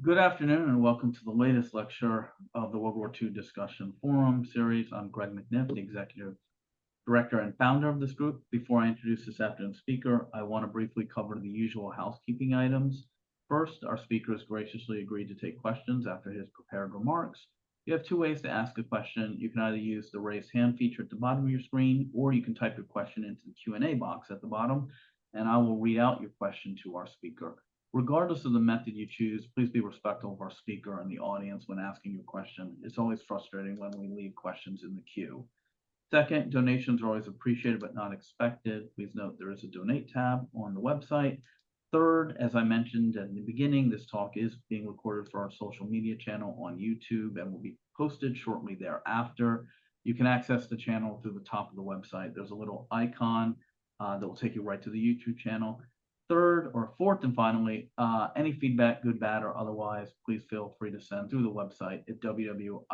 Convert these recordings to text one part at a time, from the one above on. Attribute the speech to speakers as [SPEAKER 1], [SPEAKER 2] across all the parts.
[SPEAKER 1] Good afternoon and welcome to the latest lecture of the World War II Discussion Forum series. I'm Greg McNiff, the Executive Director and founder of this group. Before I introduce this afternoon's speaker, I want to briefly cover the usual housekeeping items. First, our speaker has graciously agreed to take questions after his prepared remarks. You have two ways to ask a question. You can either use the raise hand feature at the bottom of your screen, or you can type your question into the Q&A box at the bottom, and I will read out your question to our speaker. Regardless of the method you choose, please be respectful of our speaker and the audience when asking your question. It's always frustrating when we leave questions in the queue. Second, donations are always appreciated but not expected. Please note there is a donate tab on the website. Third, as I mentioned at the beginning, this talk is being recorded for our social media channel on YouTube and will be posted shortly thereafter. You can access the channel through the top of the website. There's a little icon that will take you right to the YouTube channel. Third or fourth and finally, any feedback, good, bad, or otherwise, please feel free to send through the website at wwiidf.org.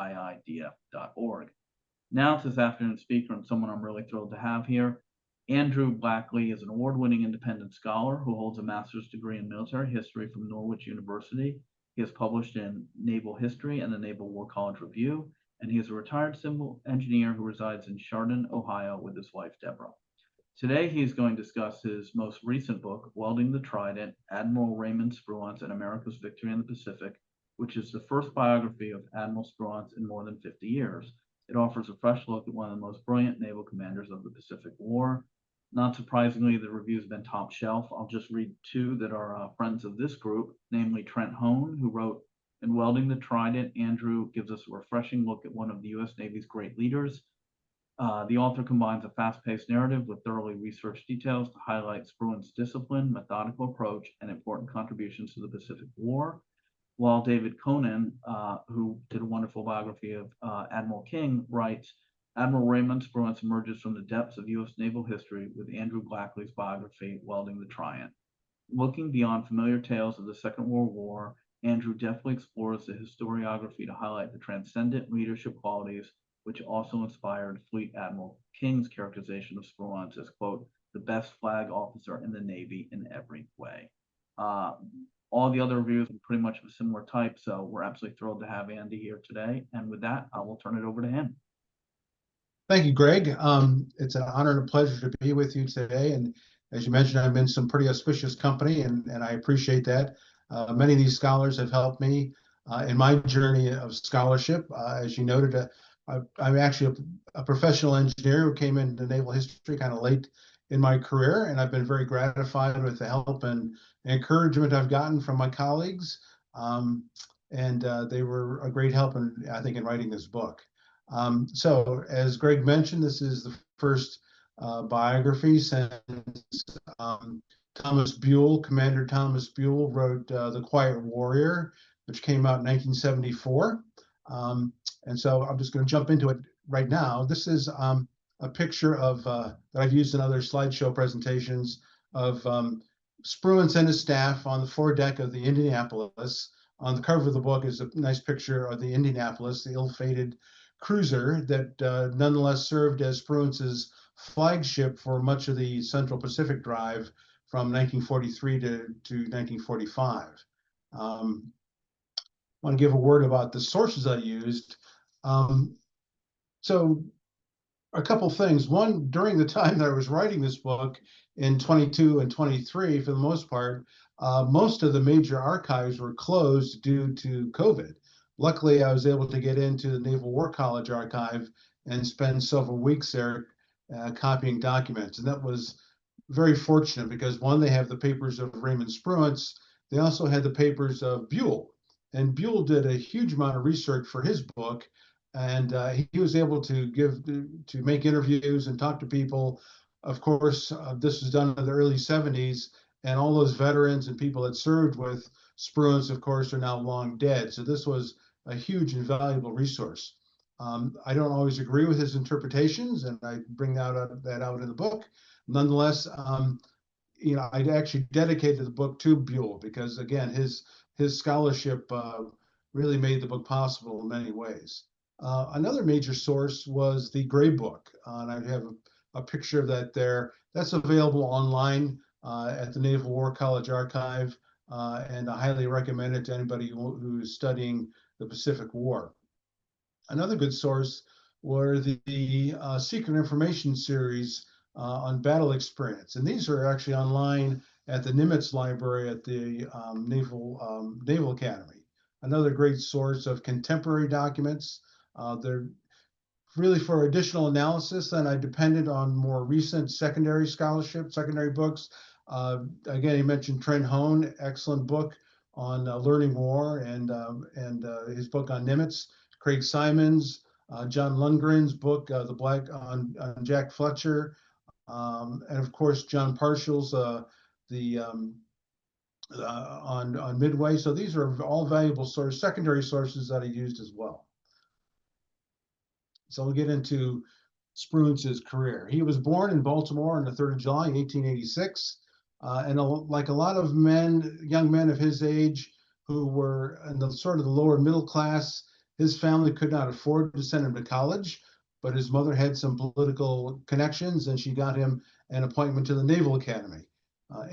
[SPEAKER 1] Now to this afternoon's speaker and someone I'm really thrilled to have here. Andrew Blackley is an award-winning independent scholar who holds a master's degree in military history from Norwich University. He has published in Naval History and the Naval War College Review, and he is a retired civil engineer who resides in Chardon, Ohio with his wife, Deborah. Today, he's going to discuss his most recent book, Wielding the Trident, Admiral Raymond Spruance and America's Victory in the Pacific, which is the first biography of Admiral Spruance in more than 50 years. It offers a fresh look at one of the most brilliant naval commanders of the Pacific War. Not surprisingly, the reviews have been top shelf. I'll just read two that are friends of this group, namely Trent Hone, who wrote, "In Wielding the Trident, Andrew gives us a refreshing look at one of the U.S. Navy's great leaders. The author combines a fast-paced narrative with thoroughly researched details to highlight Spruance's discipline, methodical approach, and important contributions to the Pacific War." While David Conan, who did a wonderful biography of Admiral King, writes, "Admiral Raymond Spruance emerges from the depths of U.S. naval history with Andrew Blackley's biography, Wielding the Trident. Looking beyond familiar tales of the Second World War, Andrew deftly explores the historiography to highlight the transcendent leadership qualities which also inspired Fleet Admiral King's characterization of Spruance as, quote, the best flag officer in the Navy in every way." All the other reviews are pretty much of a similar type, so we're absolutely thrilled to have Andy here today. And with that, I will turn it over to him.
[SPEAKER 2] Thank you, Greg. It's an honor and a pleasure to be with you today. And as you mentioned, I'm in some pretty auspicious company, and I appreciate that. Many of these scholars have helped me in my journey of scholarship. As you noted, I'm actually a professional engineer who came into naval history kind of late in my career, and I've been very gratified with the help and encouragement I've gotten from my colleagues. They were a great help, I think, in writing this book. So, as Greg mentioned, this is the first biography since Thomas Buell, Commander Thomas Buell, wrote The Quiet Warrior, which came out in 1974. And so I'm just going to jump into it right now. This is a picture of that I've used in other slideshow presentations of Spruance and his staff on the foredeck of the Indianapolis. On the cover of the book is a nice picture of the Indianapolis, the ill-fated cruiser that nonetheless served as Spruance's flagship for much of the Central Pacific Drive from 1943 to 1945. I want to give a word about the sources I used. So a couple things. One, during the time that I was writing this book in 22 and 23, for the most part, most of the major archives were closed due to COVID. Luckily, I was able to get into the Naval War College archive and spend several weeks there copying documents. And that was very fortunate because, one, they have the papers of Raymond Spruance. They also had the papers of Buell. And Buell did a huge amount of research for his book. And he was able to make interviews and talk to people. Of course, this was done in the early 70s, and all those veterans and people that served with Spruance, of course, are now long dead. So this was a huge and valuable resource. I don't always agree with his interpretations, and I bring that out in the book. Nonetheless, I actually dedicated the book to Buell because, again, his scholarship really made the book possible in many ways. Another major source was the Gray Book, and I have a picture of that there. That's available online at the Naval War College Archive. and I highly recommend it to anybody who is studying the Pacific War. Another good source were the Secret Information series on battle experience. And these are actually online at the Nimitz Library at the Naval Academy. Another great source of contemporary documents. They're really for additional analysis, and I depended on more recent secondary scholarship, secondary books. Again, he mentioned Trent Hone, excellent book on learning war, and his book on Nimitz. Craig Simons, John Lundgren's book, The Black on Jack Fletcher, and of course John Parshall's on Midway. So these are all valuable secondary sources that I used as well. So we'll get into Spruance's career. He was born in Baltimore on the 3rd of July, 1886. And like a lot of young men of his age who were in the sort of the lower middle class, his family could not afford to send him to college, but his mother had some political connections and she got him an appointment to the Naval Academy.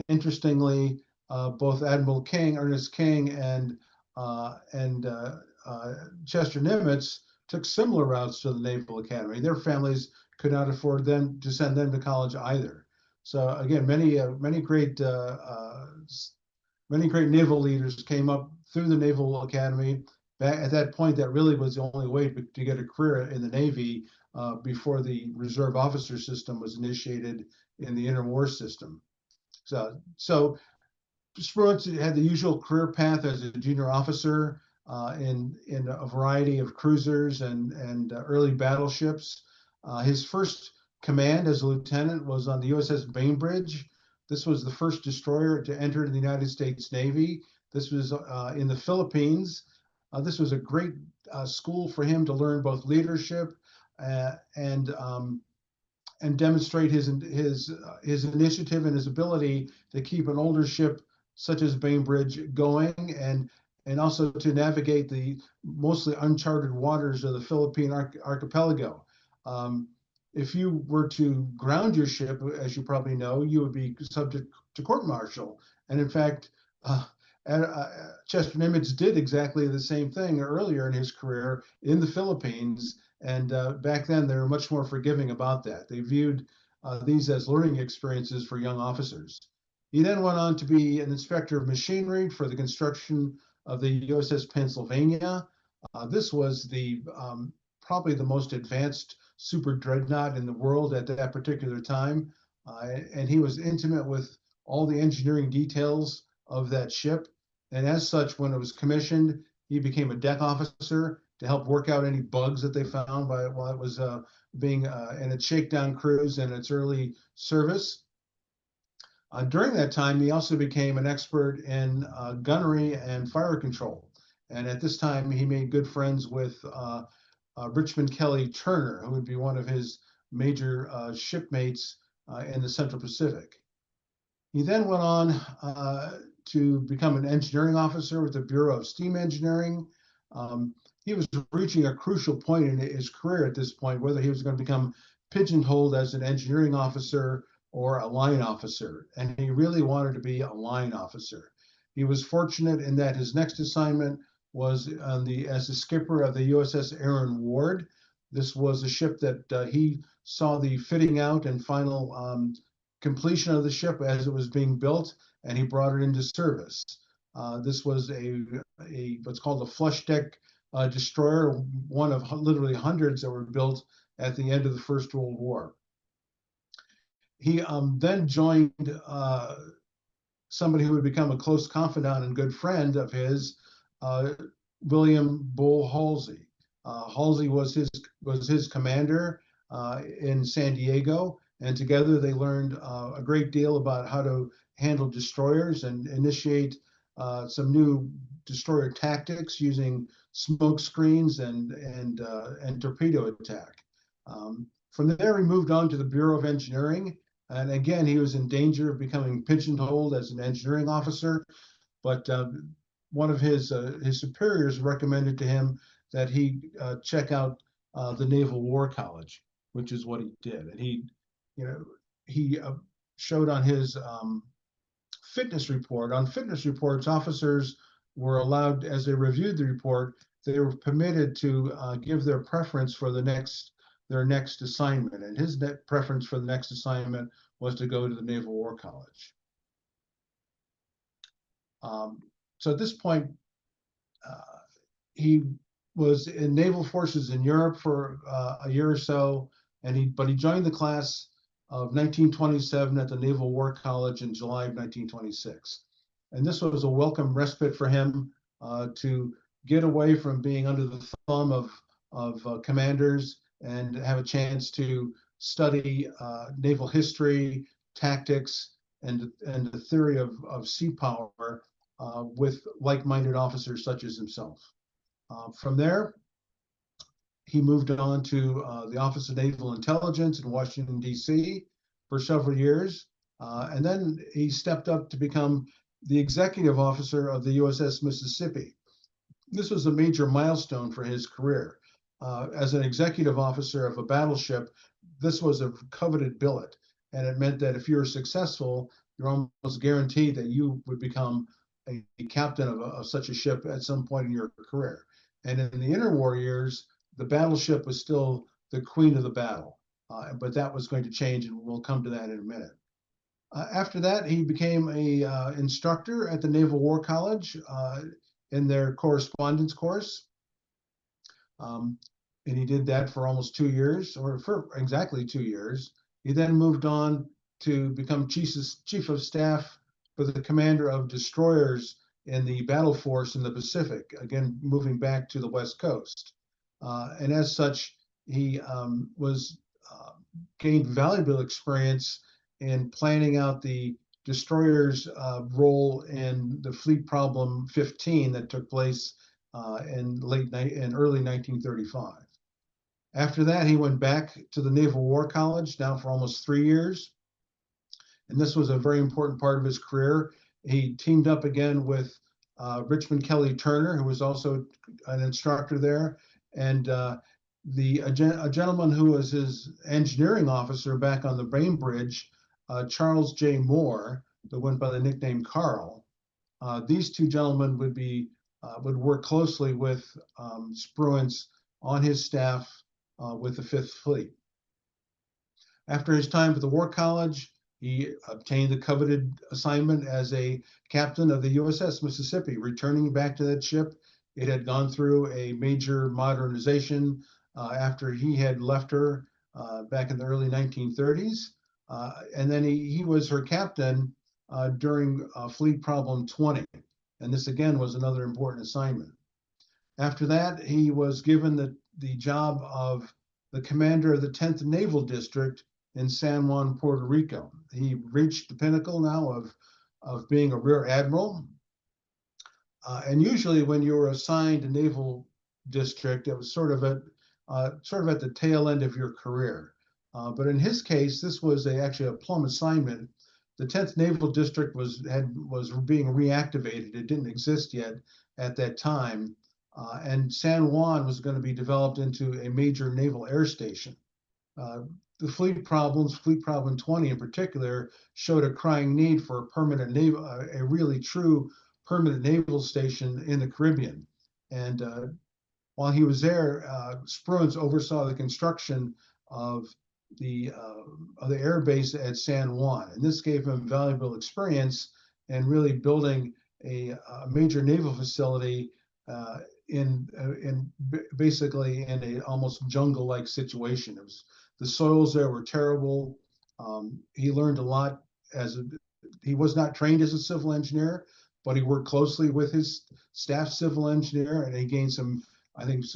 [SPEAKER 2] Interestingly, both Admiral King, Ernest King, and Chester Nimitz took similar routes to the Naval Academy. Their families could not afford them to send them to college either. So again, many great naval leaders came up through the Naval Academy. At that point, that really was the only way to get a career in the Navy before the reserve officer system was initiated in the interwar system. So Spruance had the usual career path as a junior officer in a variety of cruisers and early battleships. His first command as a lieutenant was on the USS Bainbridge. This was the first destroyer to enter the United States Navy. This was in the Philippines. This was a great school for him to learn both leadership and demonstrate his initiative and his ability to keep an older ship such as Bainbridge going, and also to navigate the mostly uncharted waters of the Philippine archipelago. If you were to ground your ship, as you probably know, you would be subject to court-martial. And in fact, Chester Nimitz did exactly the same thing earlier in his career in the Philippines. And back then, they were much more forgiving about that. They viewed these as learning experiences for young officers. He then went on to be an inspector of machinery for the construction of the USS Pennsylvania. This was probably the most advanced super dreadnought in the world at that particular time. And he was intimate with all the engineering details of that ship. And as such, when it was commissioned, he became a deck officer to help work out any bugs that they found while it was being in its shakedown cruise and its early service. During that time, he also became an expert in gunnery and fire control. And at this time, he made good friends with Richmond Kelly Turner, who would be one of his major shipmates in the Central Pacific. He then went on to become an engineering officer with the Bureau of Steam Engineering. He was reaching a crucial point in his career at this point, whether he was going to become pigeonholed as an engineering officer or a line officer. And he really wanted to be a line officer. He was fortunate in that his next assignment was as the skipper of the USS Aaron Ward. This was a ship that he saw the fitting out and final completion of the ship as it was being built, and he brought it into service. This was what's called a flush deck destroyer, one of literally hundreds that were built at the end of the First World War. He then joined somebody who would become a close confidant and good friend of his, William Bull Halsey. Halsey was his commander in San Diego, and together they learned a great deal about how to handle destroyers and initiate some new destroyer tactics using smoke screens and torpedo attack. From there, he moved on to the Bureau of Engineering. And again, he was in danger of becoming pigeonholed as an engineering officer, but one of his superiors recommended to him that he check out the Naval War College, which is what he did. And he showed on his fitness report. On fitness reports, officers were allowed, as they reviewed the report, they were permitted to give their preference for their next assignment. And his preference for the next assignment was to go to the Naval War College. So at this point, he was in naval forces in Europe for a year or so, but he joined the class of 1927 at the Naval War College in July of 1926. And this was a welcome respite for him to get away from being under the thumb of commanders and have a chance to study naval history, tactics, and the theory of sea power with like-minded officers such as himself. From there, he moved on to the Office of Naval Intelligence in Washington, D.C. for several years. And then he stepped up to become the executive officer of the USS Mississippi. This was a major milestone for his career. As an executive officer of a battleship, this was a coveted billet. And it meant that if you were successful, you're almost guaranteed that you would become a captain of such a ship at some point in your career. And in the interwar years, the battleship was still the queen of the battle, but that was going to change, and we'll come to that in a minute. After that, he became a instructor at the Naval War College in their correspondence course. And he did that for almost 2 years, or for exactly 2 years. He then moved on to become chief of staff for the commander of destroyers in the battle force in the Pacific, again, moving back to the West Coast. And as such, he gained valuable experience in planning out the destroyer's role in the Fleet Problem 15 that took place in early 1935. After that, he went back to the Naval War College, now for almost 3 years. And this was a very important part of his career. He teamed up again with Richmond Kelly Turner, who was also an instructor there, and a gentleman who was his engineering officer back on the Bainbridge, Charles J. Moore, that went by the nickname Carl. These two gentlemen would work closely with Spruance on his staff with the Fifth Fleet. After his time at the War College, he obtained the coveted assignment as a captain of the USS Mississippi, returning back to that ship. It had gone through a major modernization after he had left her back in the early 1930s. And then he was her captain during Fleet Problem 20. And this again was another important assignment. After that, he was given the job of the commander of the 10th Naval District in San Juan, Puerto Rico. He reached the pinnacle now of being a rear admiral. And usually when you were assigned a naval district, it was sort of at the tail end of your career. But in his case, this was actually a plum assignment. The 10th Naval District was being reactivated. It didn't exist yet at that time. And San Juan was going to be developed into a major naval air station. The Fleet Problem 20 in particular, showed a crying need for a really true permanent naval station in the Caribbean. And while he was there, Spruance oversaw the construction of the air base at San Juan, and this gave him valuable experience in really building a major naval facility basically in a almost jungle-like situation. The soils there were terrible. He learned a lot he was not trained as a civil engineer, but he worked closely with his staff civil engineer, and he gained some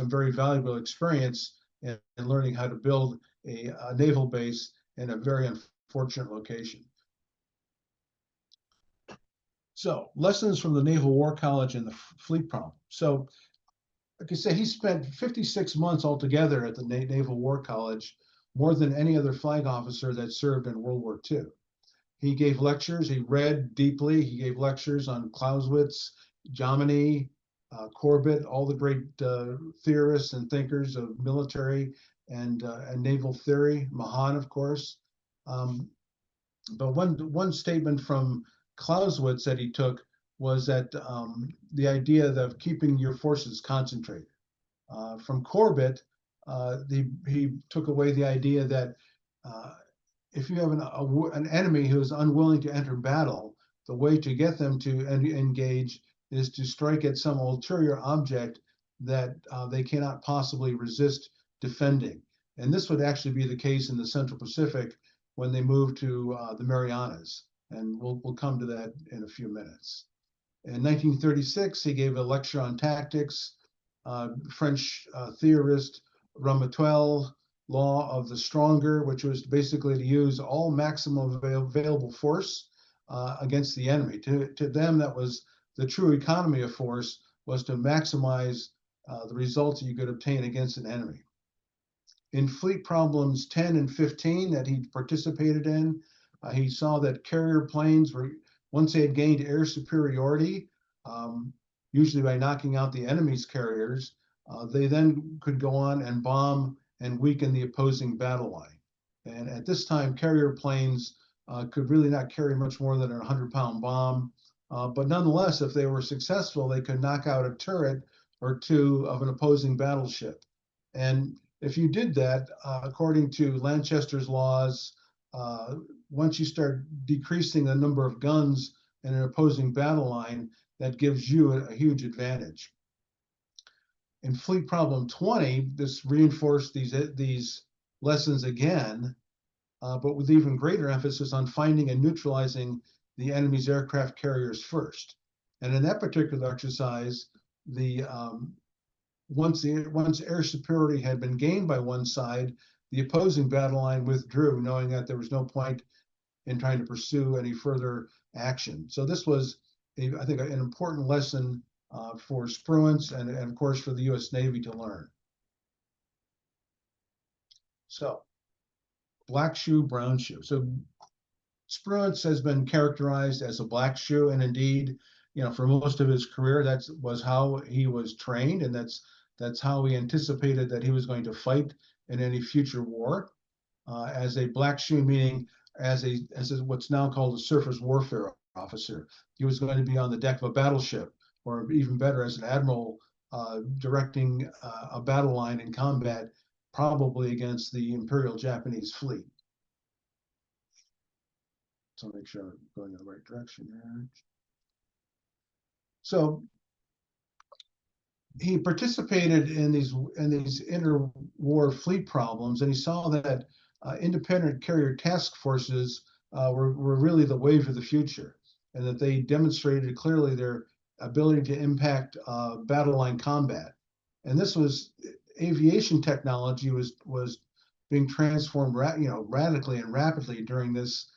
[SPEAKER 2] very valuable experience in learning how to build a naval base in a very unfortunate location. So, lessons from the Naval War College and the Fleet Problem. So, like I say, he spent 56 months altogether at the Naval War College, more than any other flag officer that served in World War II. He gave lectures, he read deeply, he gave lectures on Clausewitz, Jomini, Corbett, all the great theorists and thinkers of military and naval theory, Mahan, of course. But one statement from Clausewitz that he took was that the idea of keeping your forces concentrated. From Corbett, he took away the idea that if you have an enemy who is unwilling to enter battle, the way to get them to engage is to strike at some ulterior object that they cannot possibly resist defending. And this would actually be the case in the Central Pacific when they moved to the Marianas. And we'll come to that in a few minutes. In 1936, he gave a lecture on tactics. French theorist Ramatuelle, law of the stronger, which was basically to use all maximum available force against the enemy. To them, that was the true economy of force, was to maximize the results you could obtain against an enemy. In fleet problems 10 and 15 that he participated in, he saw that carrier planes were, once they had gained air superiority, usually by knocking out the enemy's carriers, they then could go on and bomb and weaken the opposing battle line. And at this time, carrier planes could really not carry much more than a 100-pound bomb. But nonetheless, if they were successful, they could knock out a turret or two of an opposing battleship. And if you did that, according to Lanchester's laws, once you start decreasing the number of guns in an opposing battle line, that gives you a huge advantage. In Fleet Problem 20, this reinforced these lessons again, but with even greater emphasis on finding and neutralizing the enemy's aircraft carriers first. And in that particular exercise, once air superiority had been gained by one side, the opposing battle line withdrew, knowing that there was no point in trying to pursue any further action. So this was, I think, an important lesson for Spruance and of course for the U.S. Navy to learn. So, black shoe, brown shoe. So Spruance has been characterized as a black shoe, and indeed, for most of his career, that was how he was trained, and that's how he anticipated that he was going to fight in any future war. As a black shoe, meaning as what's now called a surface warfare officer. He was going to be on the deck of a battleship, or even better, as an admiral directing a battle line in combat, probably against the Imperial Japanese fleet. So make sure I'm going in the right direction here. So he participated in these interwar fleet problems, and he saw that independent carrier task forces were really the wave of the future, and that they demonstrated clearly their ability to impact battle line combat. And this was, aviation technology was being transformed radically and rapidly during this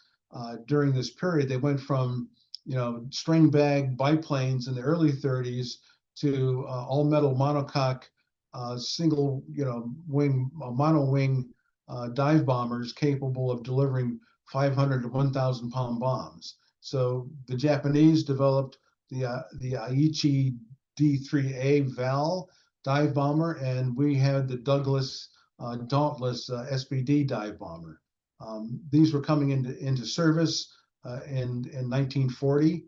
[SPEAKER 2] period. They went from string bag biplanes in the early 30s to all metal monocoque single wing mono wing dive bombers capable of delivering 500 to 1,000 pound bombs. So the Japanese developed the Aichi D3A Val dive bomber, and we had the Douglas Dauntless SBD dive bomber. These were coming into service in 1940,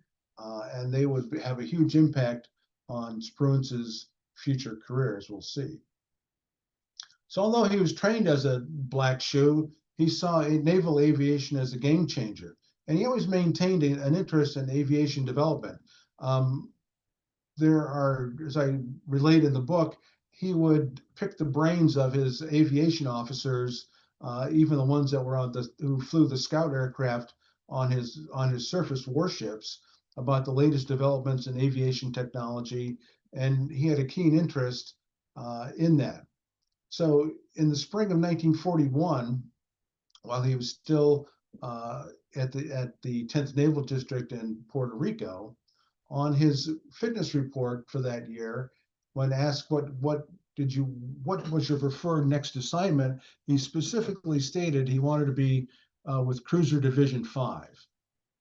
[SPEAKER 2] and they would have a huge impact on Spruance's future career, as we'll see. So although he was trained as a black shoe, he saw naval aviation as a game changer, and he always maintained an interest in aviation development. There are, as I relate in the book, he would pick the brains of his aviation officers, even the ones that were who flew the scout aircraft on his surface warships, about the latest developments in aviation technology, and he had a keen interest in that. So in the spring of 1941, while he was still at the 10th Naval District in Puerto Rico, on his fitness report for that year, when asked what was your preferred next assignment, he specifically stated he wanted to be with Cruiser Division 5.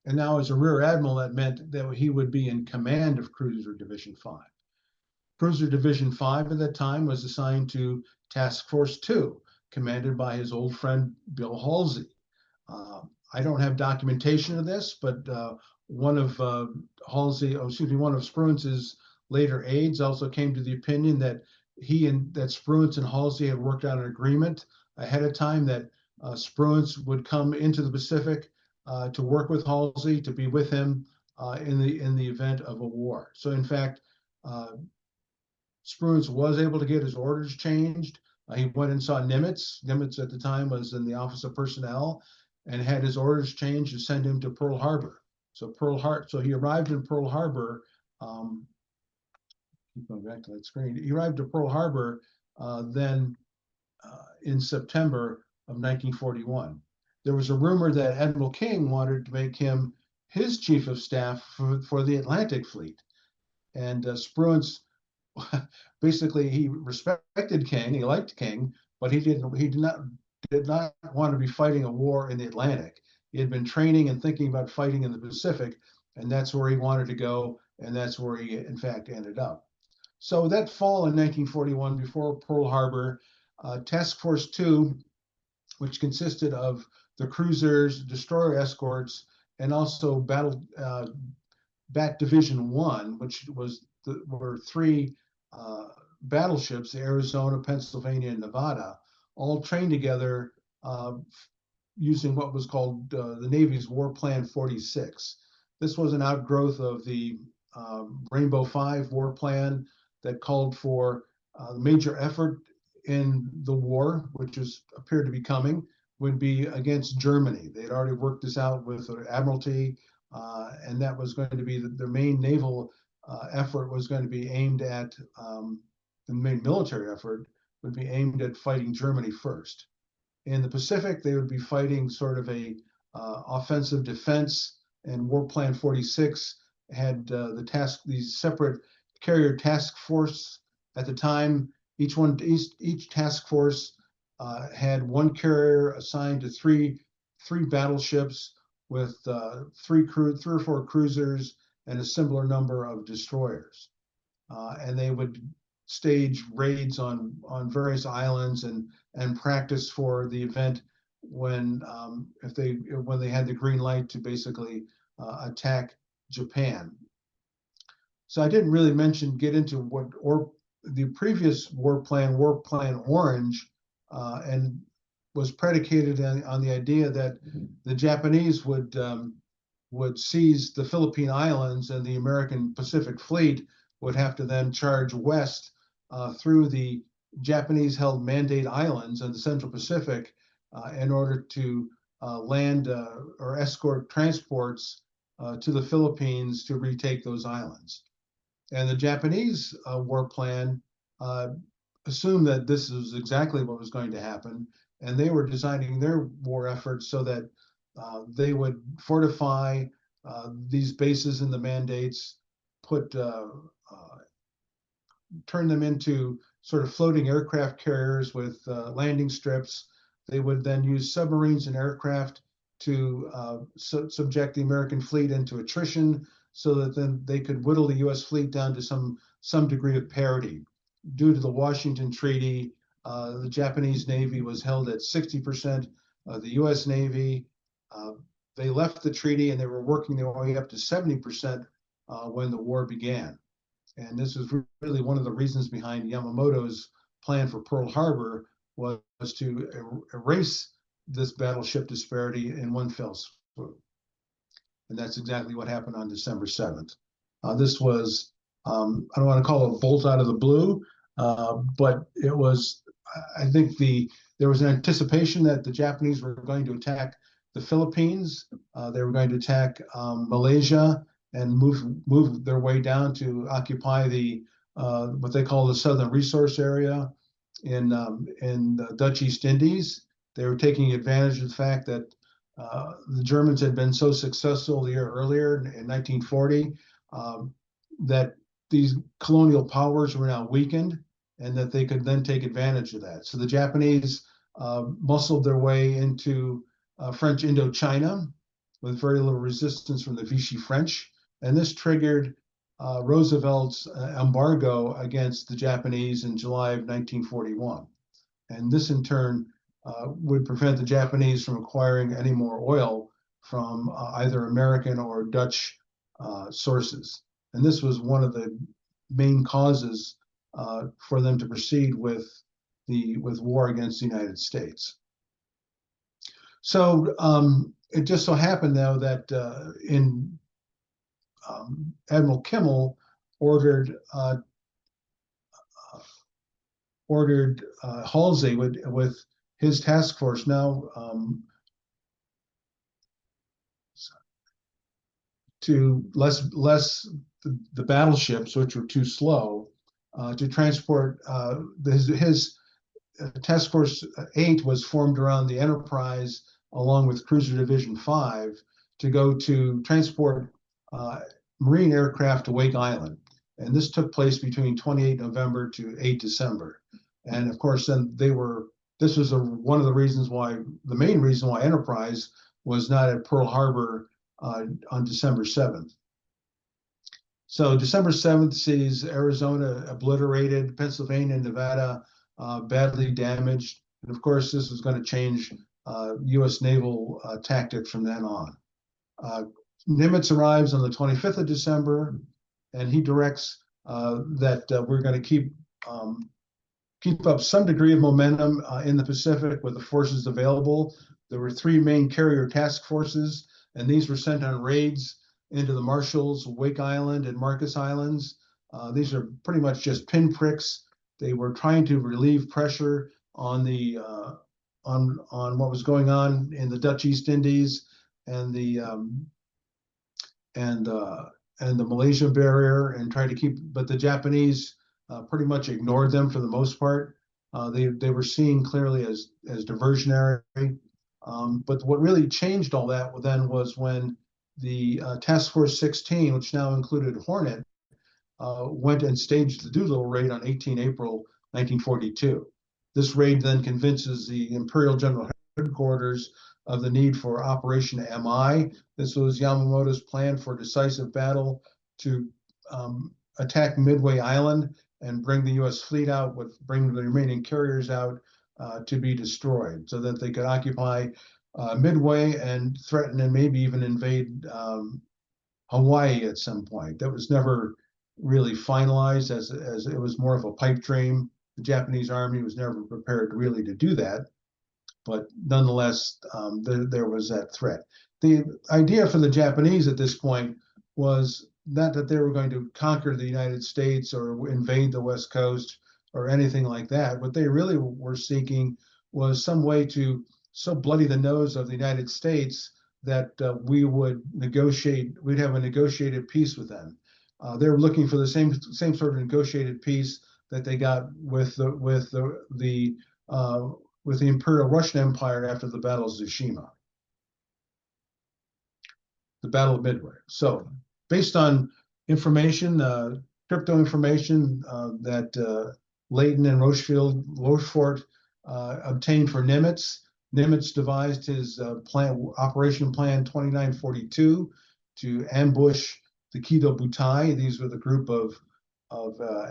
[SPEAKER 2] And now, as a Rear Admiral, that meant that he would be in command of Cruiser Division 5. Cruiser Division 5 at that time was assigned to Task Force 2, commanded by his old friend Bill Halsey. I don't have documentation of this, but one of one of Spruance's later aides also came to the opinion that Spruance and Halsey had worked out an agreement ahead of time that Spruance would come into the Pacific to work with Halsey, to be with him in the event of a war. So in fact, Spruance was able to get his orders changed. He went and saw Nimitz. Nimitz at the time was in the Office of Personnel, and had his orders changed to send him to Pearl Harbor. So he arrived in Pearl Harbor. Keep going back to that screen. He arrived at Pearl Harbor then in September of 1941. There was a rumor that Admiral King wanted to make him his chief of staff for the Atlantic Fleet, and Spruance basically, he respected King, he liked King, but he did not want to be fighting a war in the Atlantic. He had been training and thinking about fighting in the Pacific, and that's where he wanted to go, and that's where he in fact ended up. So that fall in 1941, before Pearl Harbor, Task Force 2, which consisted of the cruisers, destroyer escorts, and also Bat Division 1, which were three battleships, the Arizona, Pennsylvania, and Nevada, all trained together using what was called the Navy's War Plan 46. This was an outgrowth of the Rainbow 5 war plan that called for the major effort in the war, which appeared to be coming, would be against Germany. They'd already worked this out with the Admiralty, and that was going to be their main naval effort was going to be aimed at, the main military effort would be aimed at fighting Germany first. In the Pacific, they would be fighting sort of a offensive defense, and War Plan 46 had these separate carrier task force at the time. Each task force had one carrier assigned to three battleships with three or four cruisers and a similar number of destroyers. And they would stage raids on various islands and practice for the event when they had the green light to basically attack Japan. So I didn't really get into the previous war plan Orange, and was predicated on the idea that the Japanese would seize the Philippine Islands, and the American Pacific Fleet would have to then charge west through the Japanese-held Mandate Islands in the Central Pacific in order to land or escort transports to the Philippines to retake those islands. And the Japanese war plan assumed that this is exactly what was going to happen, and they were designing their war efforts so that they would fortify these bases in the Mandates, turn them into sort of floating aircraft carriers with landing strips. They would then use submarines and aircraft to subject the American fleet into attrition, so that then they could whittle the U.S. fleet down to some degree of parity. Due to the Washington Treaty, the Japanese Navy was held at 60% of the U.S. Navy. They left the treaty, and they were working their way up to 70% when the war began. And this was really one of the reasons behind Yamamoto's plan for Pearl Harbor, was to erase this battleship disparity in one fell swoop. And that's exactly what happened on December 7th. This was, I don't want to call it a bolt out of the blue, but it was, I think there was an anticipation that the Japanese were going to attack the Philippines. They were going to attack Malaysia and move their way down to occupy what they call the Southern Resource Area in the Dutch East Indies. They were taking advantage of the fact that the Germans had been so successful the year earlier in 1940 that these colonial powers were now weakened, and that they could then take advantage of that. So the Japanese muscled their way into French Indochina with very little resistance from the Vichy French. And this triggered Roosevelt's embargo against the Japanese in July of 1941. And this in turn would prevent the Japanese from acquiring any more oil from either American or Dutch sources. And this was one of the main causes for them to proceed with war against the United States. So it just so happened, though, that Admiral Kimmel ordered Halsey with his task force now to less the battleships, which were too slow, to transport his Task Force 8 was formed around the Enterprise along with Cruiser Division 5 to go to transport Marine aircraft to Wake Island. And this took place between 28 November to 8 December. And of course, then this was one of the reasons why, the main reason why Enterprise was not at Pearl Harbor on December 7th. So December 7th sees Arizona obliterated, Pennsylvania and Nevada badly damaged. And of course, this was going to change U.S. naval tactics from then on. Nimitz arrives on the 25th of December, and he directs that we're going to keep up some degree of momentum in the Pacific with the forces available. There were 3 main carrier task forces, and these were sent on raids into the Marshalls, Wake Island, and Marcus Islands. These are pretty much just pinpricks. They were trying to relieve pressure on the on what was going on in the Dutch East Indies and the Malaysia barrier, and try to keep. But the Japanese pretty much ignored them for the most part. They were seen clearly as diversionary. But what really changed all that then was when the Task Force 16, which now included Hornet, went and staged the Doolittle raid on 18 April 1942. This raid then convinces the Imperial General Headquarters of the need for Operation MI. This was Yamamoto's plan for a decisive battle to attack Midway Island and bring the U.S. fleet out, bring the remaining carriers out to be destroyed, so that they could occupy Midway and threaten and maybe even invade Hawaii at some point. That was never really finalized, as it was more of a pipe dream. The Japanese army was never prepared really to do that, but nonetheless, there was that threat. The idea for the Japanese at this point was not that they were going to conquer the United States or invade the West Coast or anything like that. What they really were seeking was some way to so bloody the nose of the United States that we would negotiate, we'd have a negotiated peace with them. They were looking for the same sort of negotiated peace that they got with the Imperial Russian Empire after the Battle of Tsushima, the Battle of Midway. So, based on information, crypto information that Leighton and Rochefort obtained for Nimitz, Nimitz devised his Operation Plan 2942 to ambush the Kido Butai. These were the group of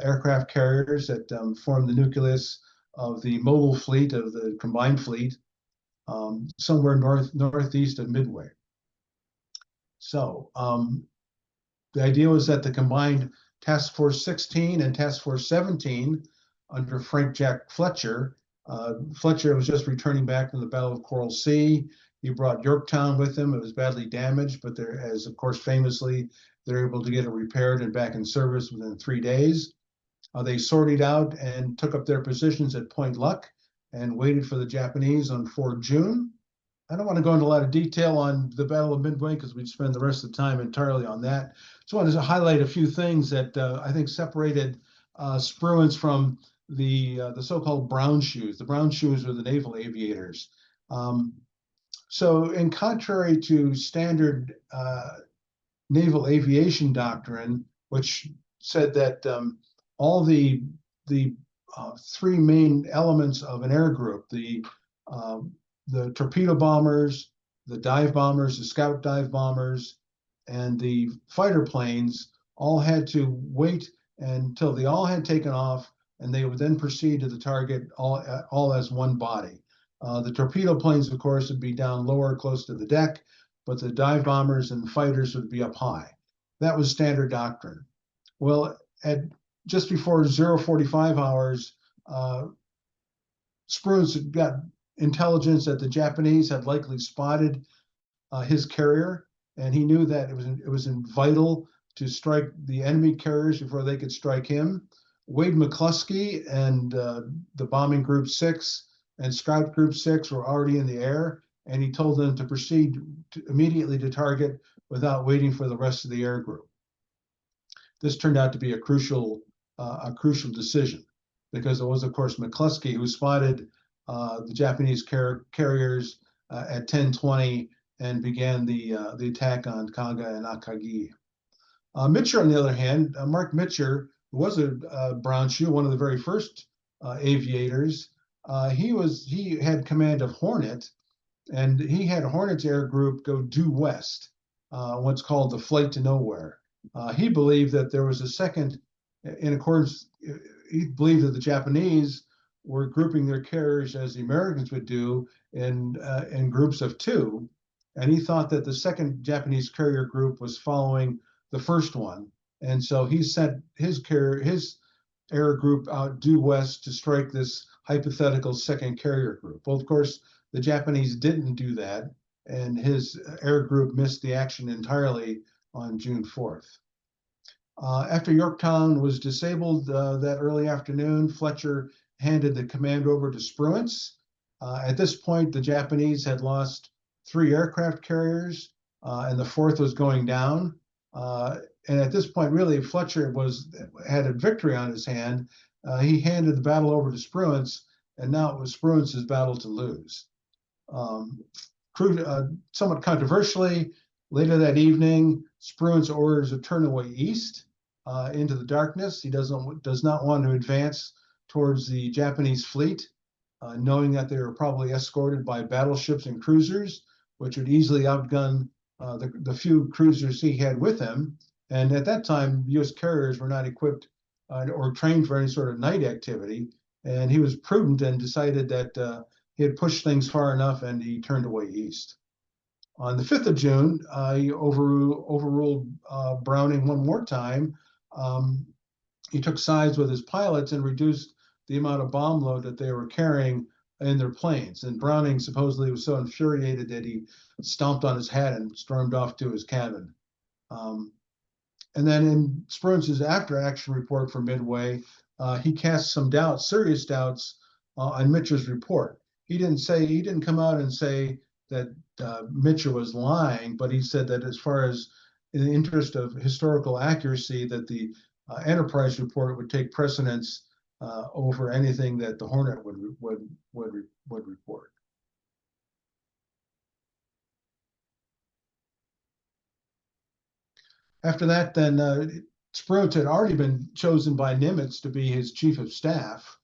[SPEAKER 2] aircraft carriers that formed the nucleus of the mobile fleet, of the combined fleet, somewhere northeast of Midway. So the idea was that the combined Task Force 16 and Task Force 17 under Frank Jack Fletcher. Fletcher was just returning back from the Battle of Coral Sea. He brought Yorktown with him. It was badly damaged, but as of course famously, they're able to get it repaired and back in service within 3 days. They sorted out and took up their positions at Point Luck and waited for the Japanese on 4 June. I don't want to go into a lot of detail on the Battle of Midway because we'd spend the rest of the time entirely on that. Just wanted to highlight a few things that I think separated Spruance from the so-called brown shoes. The brown shoes were the naval aviators. So in contrary to standard naval aviation doctrine, which said that all the 3 main elements of an air group, the torpedo bombers, the dive bombers, the scout dive bombers, and the fighter planes all had to wait until they all had taken off, and they would then proceed to the target all as one body. The torpedo planes, of course, would be down lower, close to the deck, but the dive bombers and fighters would be up high. That was standard doctrine. Well, at just before 0:45 hours, Spruance got intelligence that the Japanese had likely spotted his carrier, and he knew that it was vital to strike the enemy carriers before they could strike him. Wade McCluskey and the bombing group 6 and scout group 6 were already in the air, and he told them to proceed immediately to target without waiting for the rest of the air group. This turned out to be a crucial decision, because it was, of course, McCluskey who spotted the Japanese carriers at 10:20 and began the attack on Kaga and Akagi. Mitcher, on the other hand, Mark Mitcher, who was a brown shoe, one of the very first aviators, he had command of Hornet, and he had Hornet's air group go due west, what's called the flight to nowhere. He believed that there was a second, in accordance, he believed that the Japanese were grouping their carriers as the Americans would do in groups of 2. And he thought that the second Japanese carrier group was following the first one. And so he sent his air group out due west to strike this hypothetical second carrier group. Well, of course, the Japanese didn't do that, and his air group missed the action entirely on June 4th. After Yorktown was disabled that early afternoon, Fletcher handed the command over to Spruance. At this point, the Japanese had lost 3 aircraft carriers, and the 4th was going down. And at this point, really, Fletcher had a victory on his hand. He handed the battle over to Spruance, and now it was Spruance's battle to lose. Somewhat controversially, later that evening, Spruance orders a turnaway east into the darkness. He does not want to advance towards the Japanese fleet, knowing that they were probably escorted by battleships and cruisers, which would easily outgun the few cruisers he had with him. And at that time, U.S. carriers were not equipped or trained for any sort of night activity. And he was prudent and decided that he had pushed things far enough, and he turned away east. On the 5th of June, he overruled Browning one more time. He took sides with his pilots and reduced the amount of bomb load that they were carrying in their planes. And Browning supposedly was so infuriated that he stomped on his hat and stormed off to his cabin. And then in Spruance's after-action report for Midway, he cast some doubts, serious doubts, on Mitcher's report. He didn't come out and say that Mitcher was lying, but he said that as far as in the interest of historical accuracy, that the Enterprise report would take precedence over anything that the Hornet would report. After that, then Spruance had already been chosen by Nimitz to be his chief of staff,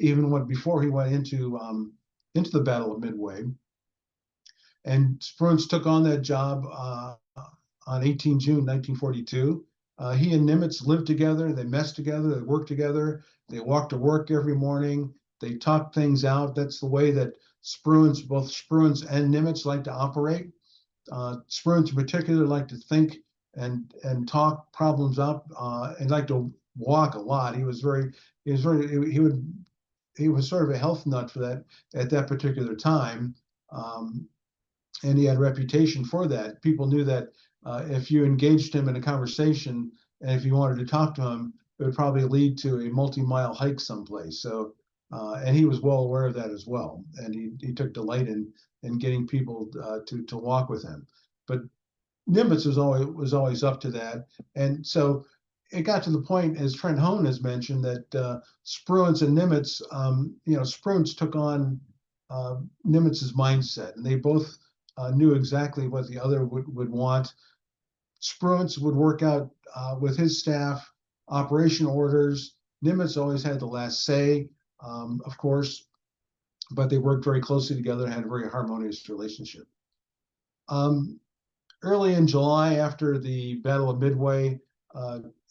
[SPEAKER 2] even before he went into the Battle of Midway. And Spruance took on that job on 18 June 1942. He and Nimitz lived together, they messed together, they worked together, they walked to work every morning, they talked things out. That's the way that both Spruance and Nimitz like to operate. Spruance in particular liked to think and talk problems up, and liked to walk a lot. He was sort of a health nut for that at that particular time. And he had a reputation for that. People knew that if you engaged him in a conversation and if you wanted to talk to him, it would probably lead to a multi-mile hike someplace. So, and he was well aware of that as well. And he took delight in getting people to walk with him. But Nimitz was always up to that. And so it got to the point, as Trent Hone has mentioned, that Spruance and Nimitz, Spruance took on Nimitz's mindset, and they both knew exactly what the other would want. Spruance would work out with his staff operation orders. Nimitz always had the last say, of course, but they worked very closely together and had a very harmonious relationship. Early in July, after the Battle of Midway,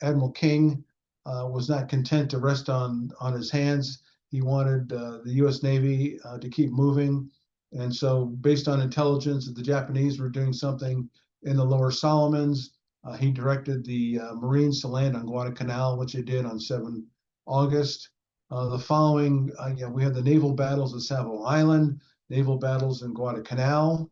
[SPEAKER 2] Admiral King was not content to rest on his hands. He wanted the U.S. Navy to keep moving. And so, based on intelligence that the Japanese were doing something in the Lower Solomons, He directed the Marines to land on Guadalcanal, which they did on 7 August. The following, we had the naval battles at Savo Island, naval battles in Guadalcanal.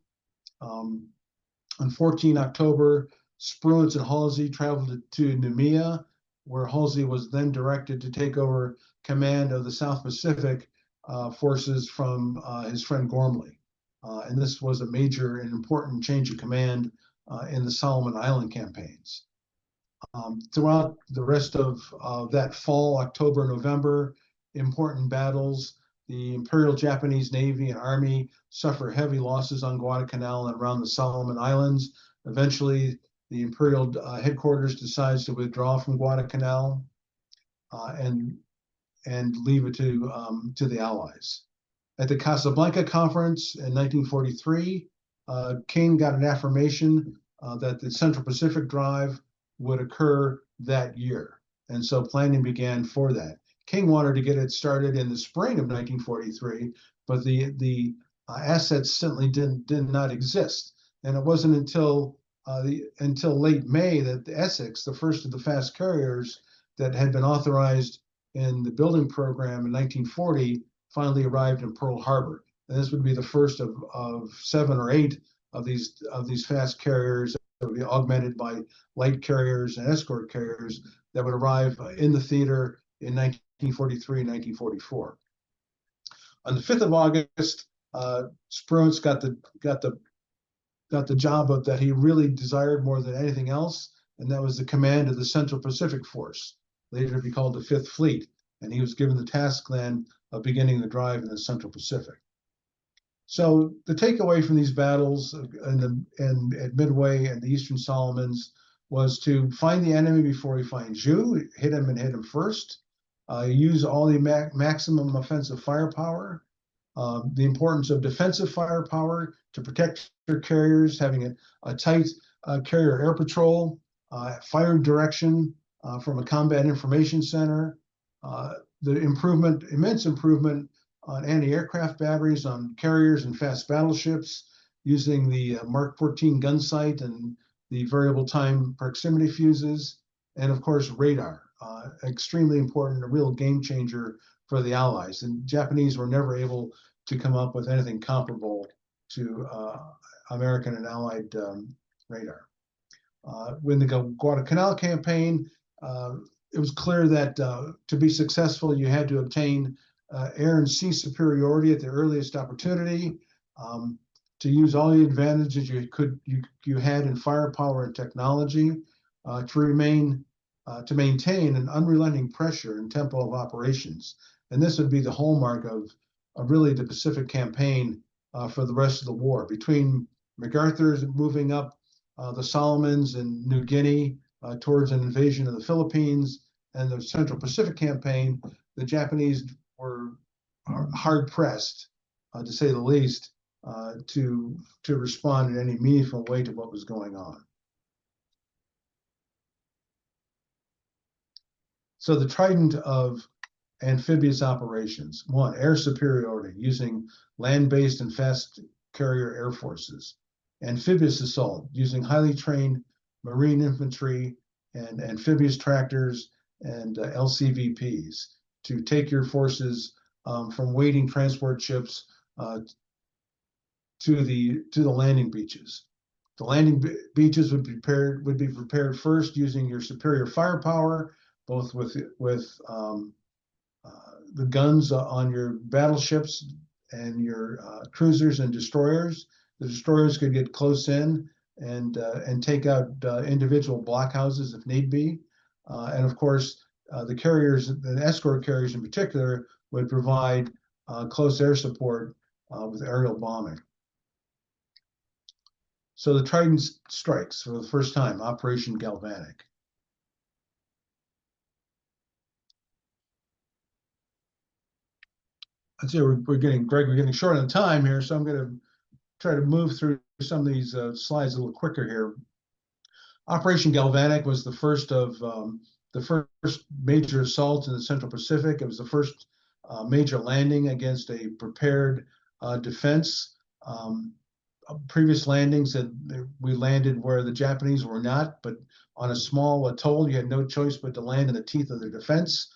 [SPEAKER 2] On 14 October, Spruance and Halsey traveled to Noumea, where Halsey was then directed to take over command of the South Pacific forces from his friend Gormley. And this was a major and important change of command in the Solomon Island campaigns. Throughout the rest of that fall, October, November, important battles. The Imperial Japanese Navy and Army suffer heavy losses on Guadalcanal and around the Solomon Islands. Eventually, the Imperial headquarters decides to withdraw from Guadalcanal and leave it to the Allies. At the Casablanca Conference in 1943, King got an affirmation that the Central Pacific Drive would occur that year. And so planning began for that. King wanted to get it started in the spring of 1943, but the assets simply did not exist. And it wasn't until late May that the Essex, the first of the fast carriers that had been authorized in the building program in 1940, finally arrived in Pearl Harbor. And this would be the first of 7 or 8 of these fast carriers that would be augmented by light carriers and escort carriers that would arrive in the theater in 1943 and 1944. On the 5th of August, Spruance got the job that he really desired more than anything else, and that was the command of the Central Pacific Force, later to be called the Fifth Fleet. And he was given the task then of beginning the drive in the Central Pacific. So the takeaway from these battles at Midway and the Eastern Solomons was to find the enemy before he finds you, hit him first, use all the maximum offensive firepower, the importance of defensive firepower to protect your carriers, having a tight carrier air patrol, fire direction from a combat information center, the immense improvement on anti-aircraft batteries on carriers and fast battleships, using the Mark 14 gun sight and the variable time proximity fuses, and of course radar, extremely important, a real game changer for the Allies. And Japanese were never able to come up with anything comparable to American and Allied radar. When the Guadalcanal campaign, it was clear that to be successful, you had to obtain air and sea superiority at the earliest opportunity, to use all the advantages you had in firepower and technology, to maintain an unrelenting pressure and tempo of operations. And this would be the hallmark of really the Pacific campaign for the rest of the war. Between MacArthur's moving up the Solomons and New Guinea towards an invasion of the Philippines and the Central Pacific campaign, the Japanese were hard pressed, to say the least, to respond in any meaningful way to what was going on. So the Trident of amphibious operations: 1, air superiority using land-based and fast carrier air forces; amphibious assault using highly trained marine infantry and amphibious tractors and LCVPs to take your forces from waiting transport ships to the landing beaches. The landing beaches would be prepared first using your superior firepower, both with the guns on your battleships and your cruisers and destroyers. The destroyers could get close in and take out individual blockhouses if need be. And of course, the carriers, the escort carriers in particular, would provide close air support with aerial bombing. So the Trident strikes for the first time, Operation Galvanic. I'd say we're getting short on time here, so I'm going to try to move through some of these slides a little quicker here. Operation Galvanic was the first of the first major assault in the Central Pacific. It was the first major landing against a prepared defense. Previous landings that we landed where the Japanese were not, but on a small atoll. You had no choice but to land in the teeth of their defense.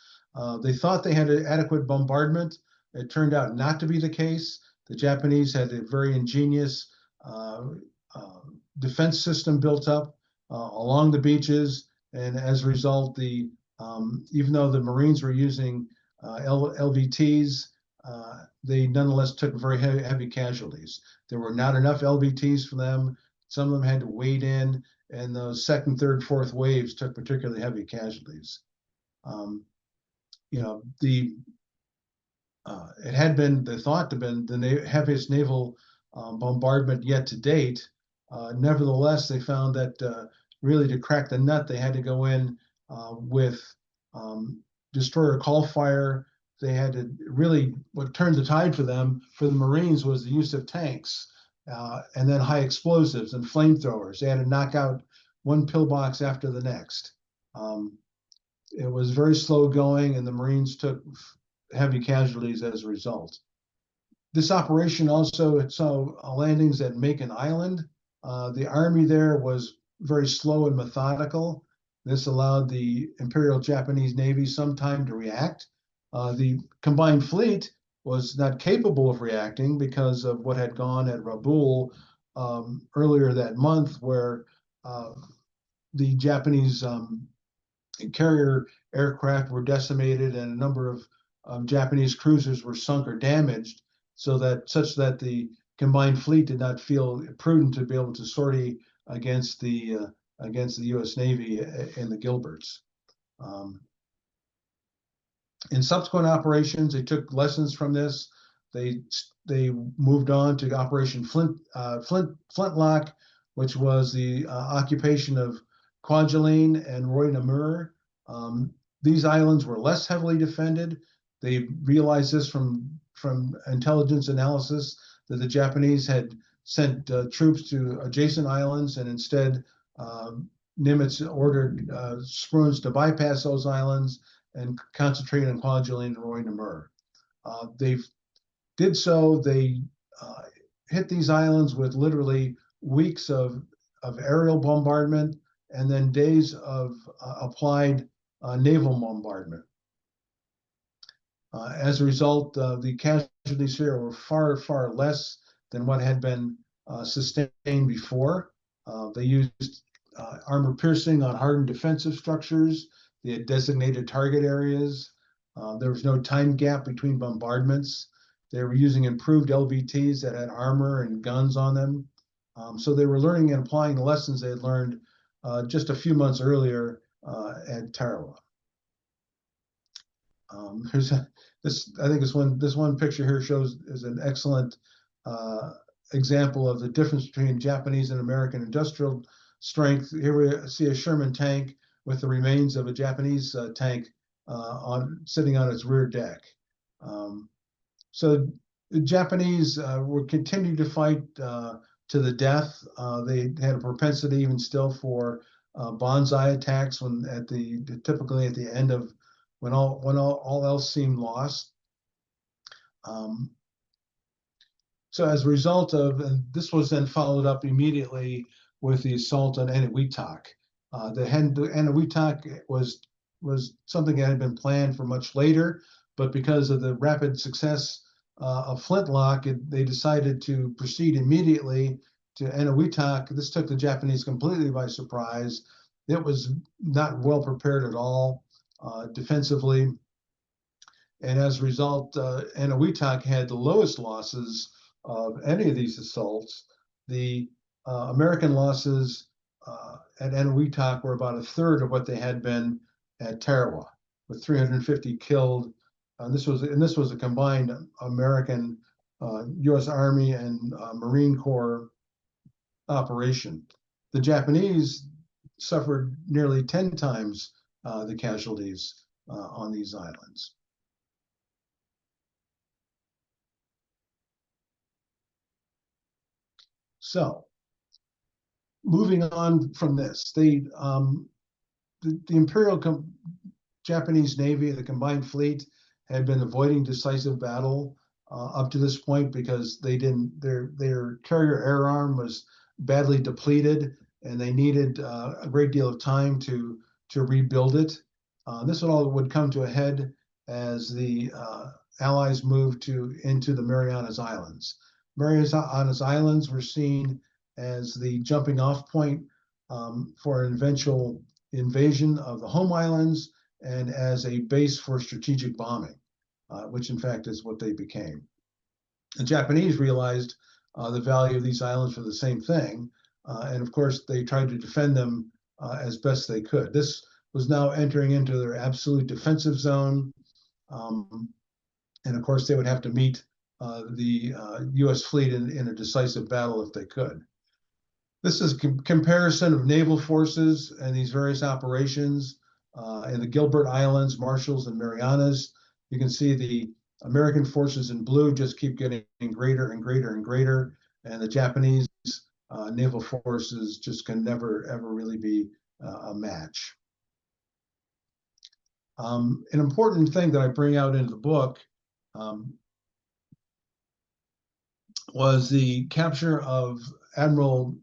[SPEAKER 2] They thought they had an adequate bombardment. It turned out not to be the case. The Japanese had a very ingenious defense system built up along the beaches, and as a result, even though the Marines were using LVTs, they nonetheless took very heavy casualties. There were not enough LVTs for them. Some of them had to wade in, and those second, third, fourth waves took particularly heavy casualties. You know, it had been thought to have been the heaviest naval bombardment yet to date. Nevertheless, they found that really to crack the nut, they had to go in with destroyer call fire. They had to really, what turned the tide for them, for the Marines, was the use of tanks and then high explosives and flamethrowers. They had to knock out one pillbox after the next. It was very slow going, and the Marines took heavy casualties as a result. This operation also saw landings at Macon Island. The Army there was very slow and methodical. This allowed the Imperial Japanese Navy some time to react. The combined fleet was not capable of reacting because of what had gone at Rabaul earlier that month, where the Japanese carrier aircraft were decimated and a number of Japanese cruisers were sunk or damaged, such that the combined fleet did not feel prudent to be able to sortie against the U.S. Navy in the Gilberts. In subsequent operations, they took lessons from this. They moved on to Operation Flintlock, which was the occupation of Kwajalein and Roy Namur. These islands were less heavily defended. They realized this from intelligence analysis that the Japanese had sent troops to adjacent islands, and instead Nimitz ordered Spruance to bypass those islands and concentrate on Kwajalein and Roy Namur. They did so. They hit these islands with literally weeks of aerial bombardment and then days of applied naval bombardment. As a result, the casualties here were far, far less than what had been sustained before. They used armor piercing on hardened defensive structures. They had designated target areas. There was no time gap between bombardments. They were using improved LVTs that had armor and guns on them. So they were learning and applying the lessons they had learned just a few months earlier at Tarawa. I think this one picture here is an excellent example of the difference between Japanese and American industrial strength. Here we see a Sherman tank with the remains of a Japanese tank sitting on its rear deck. So the Japanese would continue to fight to the death. They had a propensity even still for banzai attacks typically at the end of when all else seemed lost. So as a result of, and this was then followed up immediately with the assault on Eniwetok. The Eniwetok was something that had been planned for much later, but because of the rapid success of Flintlock, they decided to proceed immediately to Eniwetok. This took the Japanese completely by surprise. It was not well prepared at all defensively. And as a result, Eniwetok had the lowest losses of any of these assaults. The American losses at Eniwetok were about a third of what they had been at Tarawa, with 350 killed. This was a combined American, U.S. Army and Marine Corps operation. The Japanese suffered nearly 10 times the casualties on these islands. So, moving on from this, the Imperial Japanese Navy, the combined fleet, had been avoiding decisive battle up to this point because their carrier air arm was badly depleted, and they needed a great deal of time to rebuild it. This all would come to a head as the Allies moved into the Marianas Islands. Marianas Islands were seen as the jumping off point for an eventual invasion of the home islands and as a base for strategic bombing, which in fact is what they became. The Japanese realized the value of these islands for the same thing, and of course they tried to defend them as best they could. This was now entering into their absolute defensive zone, and of course they would have to meet the U.S. fleet in a decisive battle if they could. This is a comparison of naval forces and these various operations in the Gilbert Islands, Marshalls, and Marianas. You can see the American forces in blue just keep getting greater and greater and greater, and the Japanese naval forces just can never, ever really be a match. An important thing that I bring out in the book was the capture of Admiral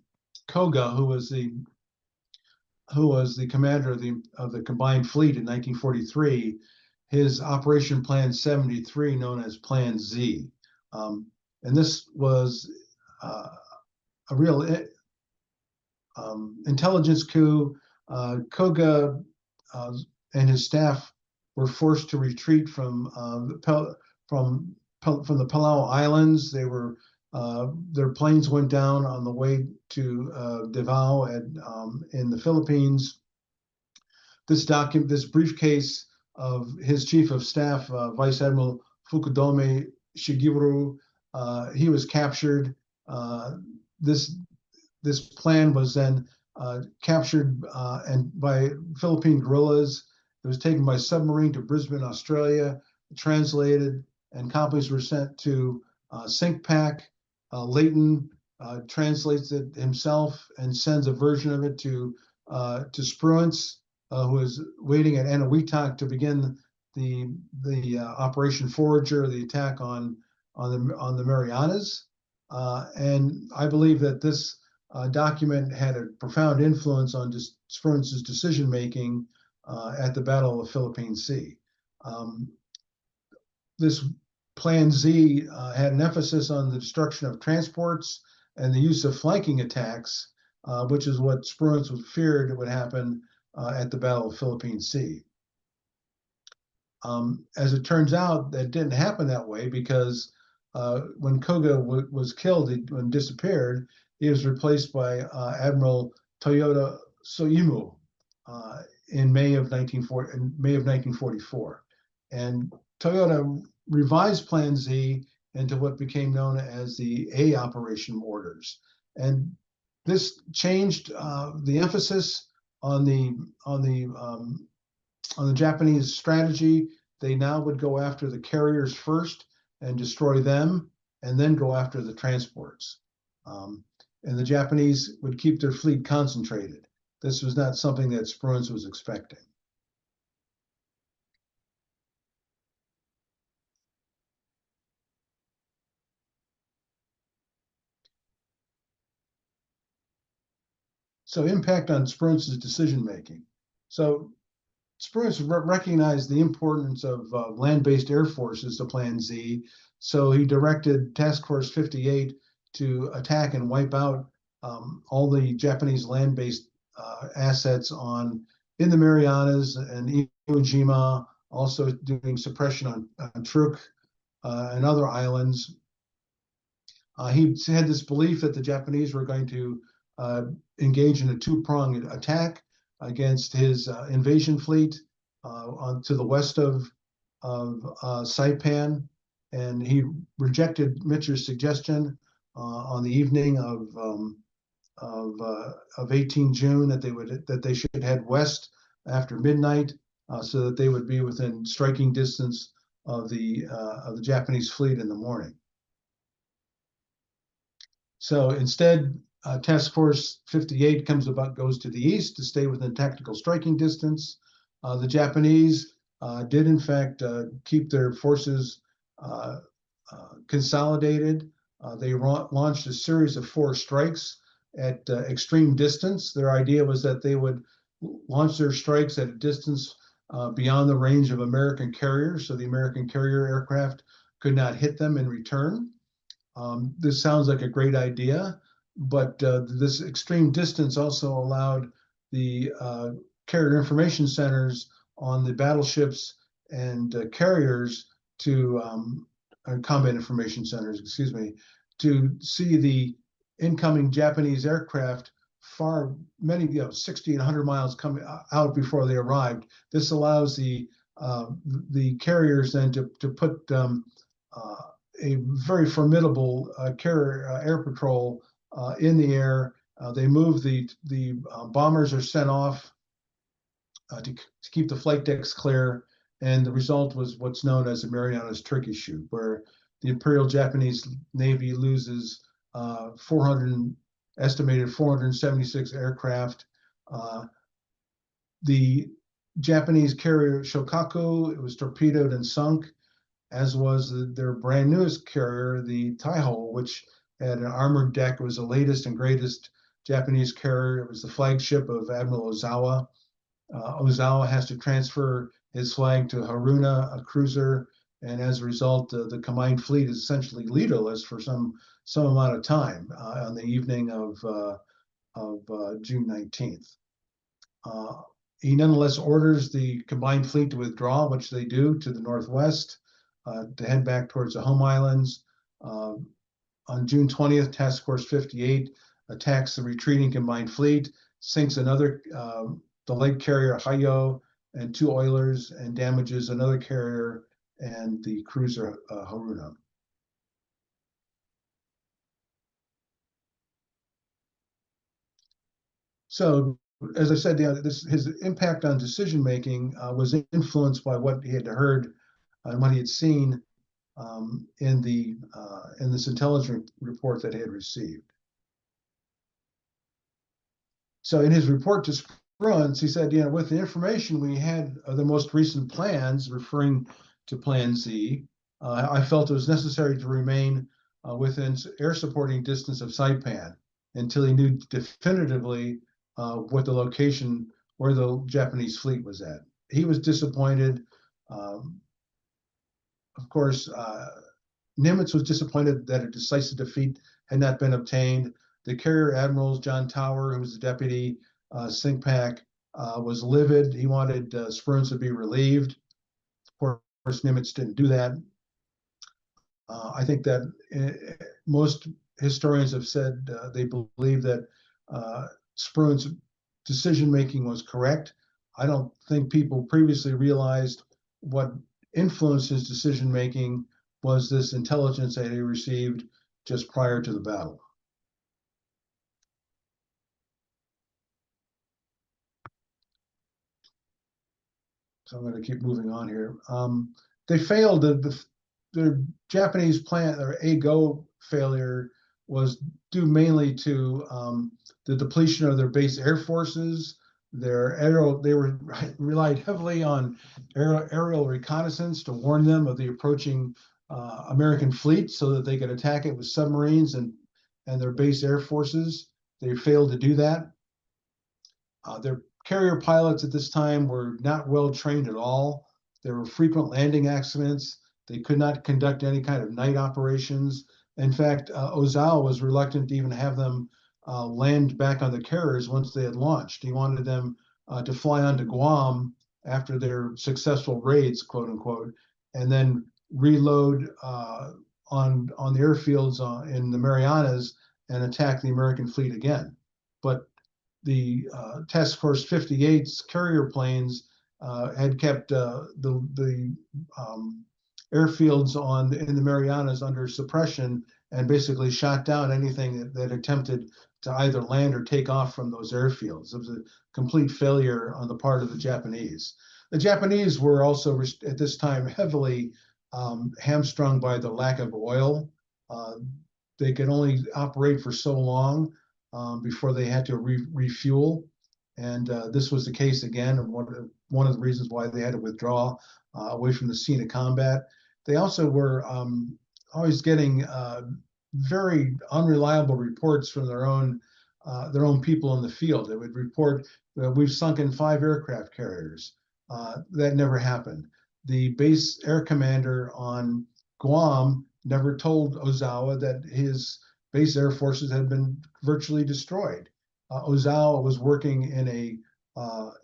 [SPEAKER 2] Koga, who was the commander of the combined fleet in 1943. His Operation Plan 73, known as Plan Z, and this was a real intelligence coup. Koga and his staff were forced to retreat from the Palau Islands. They were their planes went down on the way to Davao in the Philippines. This briefcase of his chief of staff, Vice Admiral Fukudome Shigeru, he was captured. This plan was then captured and by Philippine guerrillas. It was taken by submarine to Brisbane, Australia, translated, and copies were sent to SINCPAC. Leighton translates it himself and sends a version of it to Spruance, who is waiting at Eniwetok to begin the Operation Forager, the attack on the Marianas. And I believe that this document had a profound influence on Spruance's decision making at the Battle of the Philippine Sea. This Plan Z had an emphasis on the destruction of transports and the use of flanking attacks, which is what Spruance feared would happen at the Battle of the Philippine Sea. As it turns out, that didn't happen that way, because when Koga was killed and disappeared, he was replaced by Admiral Toyoda Soimu in May of 1944. And Toyota revised Plan Z into what became known as the A operation orders. And this changed the emphasis on the Japanese strategy. They now would go after the carriers first and destroy them, and then go after the transports. And the Japanese would keep their fleet concentrated. This was not something that Spruance was expecting. So impact on Spruance's decision-making. So Spruance recognized the importance of land-based air forces to Plan Z, so he directed Task Force 58 to attack and wipe out all the Japanese land-based assets in the Marianas and Iwo Jima, also doing suppression on Truk and other islands. He had this belief that the Japanese were going to engage in a two-pronged attack against his invasion fleet to the west of Saipan, and he rejected Mitcher's suggestion on the evening of 18 June that they should head west after midnight, so that they would be within striking distance of the Japanese fleet in the morning. So instead, Task Force 58 goes to the east to stay within tactical striking distance. The Japanese did in fact keep their forces consolidated. They launched a series of 4 strikes at extreme distance. Their idea was that they would launch their strikes at a distance beyond the range of American carriers, so the American carrier aircraft could not hit them in return. This sounds like a great idea, but this extreme distance also allowed the carrier information centers on the battleships and carriers to combat information centers, excuse me, to see the incoming Japanese aircraft many, 60 and 100 miles coming out before they arrived. This allows the carriers then to put a very formidable carrier air patrol in the air. They move the bombers are sent off to keep the flight decks clear, and the result was what's known as the Marianas turkey shoot, where the Imperial Japanese Navy loses estimated 476 aircraft. The Japanese carrier Shokaku, it was torpedoed and sunk, as was their brand newest carrier, the Taiho, which had an armored deck. It was the latest and greatest Japanese carrier. It was the flagship of Admiral Ozawa. Ozawa has to transfer his flag to Haruna, a cruiser, and as a result, the combined fleet is essentially leaderless for some amount of time on the evening of June 19th. He nonetheless orders the combined fleet to withdraw, which they do to the northwest, to head back towards the home islands. On June 20th, Task Force 58 attacks the retreating combined fleet, sinks the leg carrier Hayo and 2 oilers, and damages another carrier and the cruiser Haruna. So, as I said, his impact on decision making was influenced by what he had heard and what he had seen in this intelligence report that he had received. So, in his report to Spruance, he said, with the information we had of the most recent plans, referring to Plan Z, I felt it was necessary to remain within air supporting distance of Saipan until he knew definitively what the location where the Japanese fleet was at. He was disappointed. Of course, Nimitz was disappointed that a decisive defeat had not been obtained. The carrier admirals, John Tower, who was the deputy, Sinkpak, was livid. He wanted Spruance to be relieved. Of course, Nimitz didn't do that. I think that most historians have said they believe that Spruance's decision-making was correct. I don't think people previously realized what influenced his decision-making was this intelligence that he received just prior to the battle. So I'm going to keep moving on here. They failed. The Japanese plan, or AGO failure, was due mainly to the depletion of their base air forces. They relied heavily on aerial reconnaissance to warn them of the approaching American fleet so that they could attack it with submarines and their base air forces. They failed to do that. Their carrier pilots at this time were not well trained at all. There were frequent landing accidents. They could not conduct any kind of night operations. In fact, Ozawa was reluctant to even have them land back on the carriers once they had launched. He wanted them to fly onto Guam after their successful raids, quote unquote, and then reload on the airfields in the Marianas and attack the American fleet again. But the Task Force 58's carrier planes had kept the airfields in the Marianas under suppression and basically shot down anything that attempted to either land or take off from those airfields. It was a complete failure on the part of the Japanese. The Japanese were also at this time heavily hamstrung by the lack of oil. They could only operate for so long before they had to refuel. And this was the case again, and one of the reasons why they had to withdraw away from the scene of combat. They also were always getting very unreliable reports from their own their own people in the field. They would report, we've sunk in 5 aircraft carriers. That never happened. The base air commander on Guam never told Ozawa that his base air forces had been virtually destroyed. Ozawa was working in an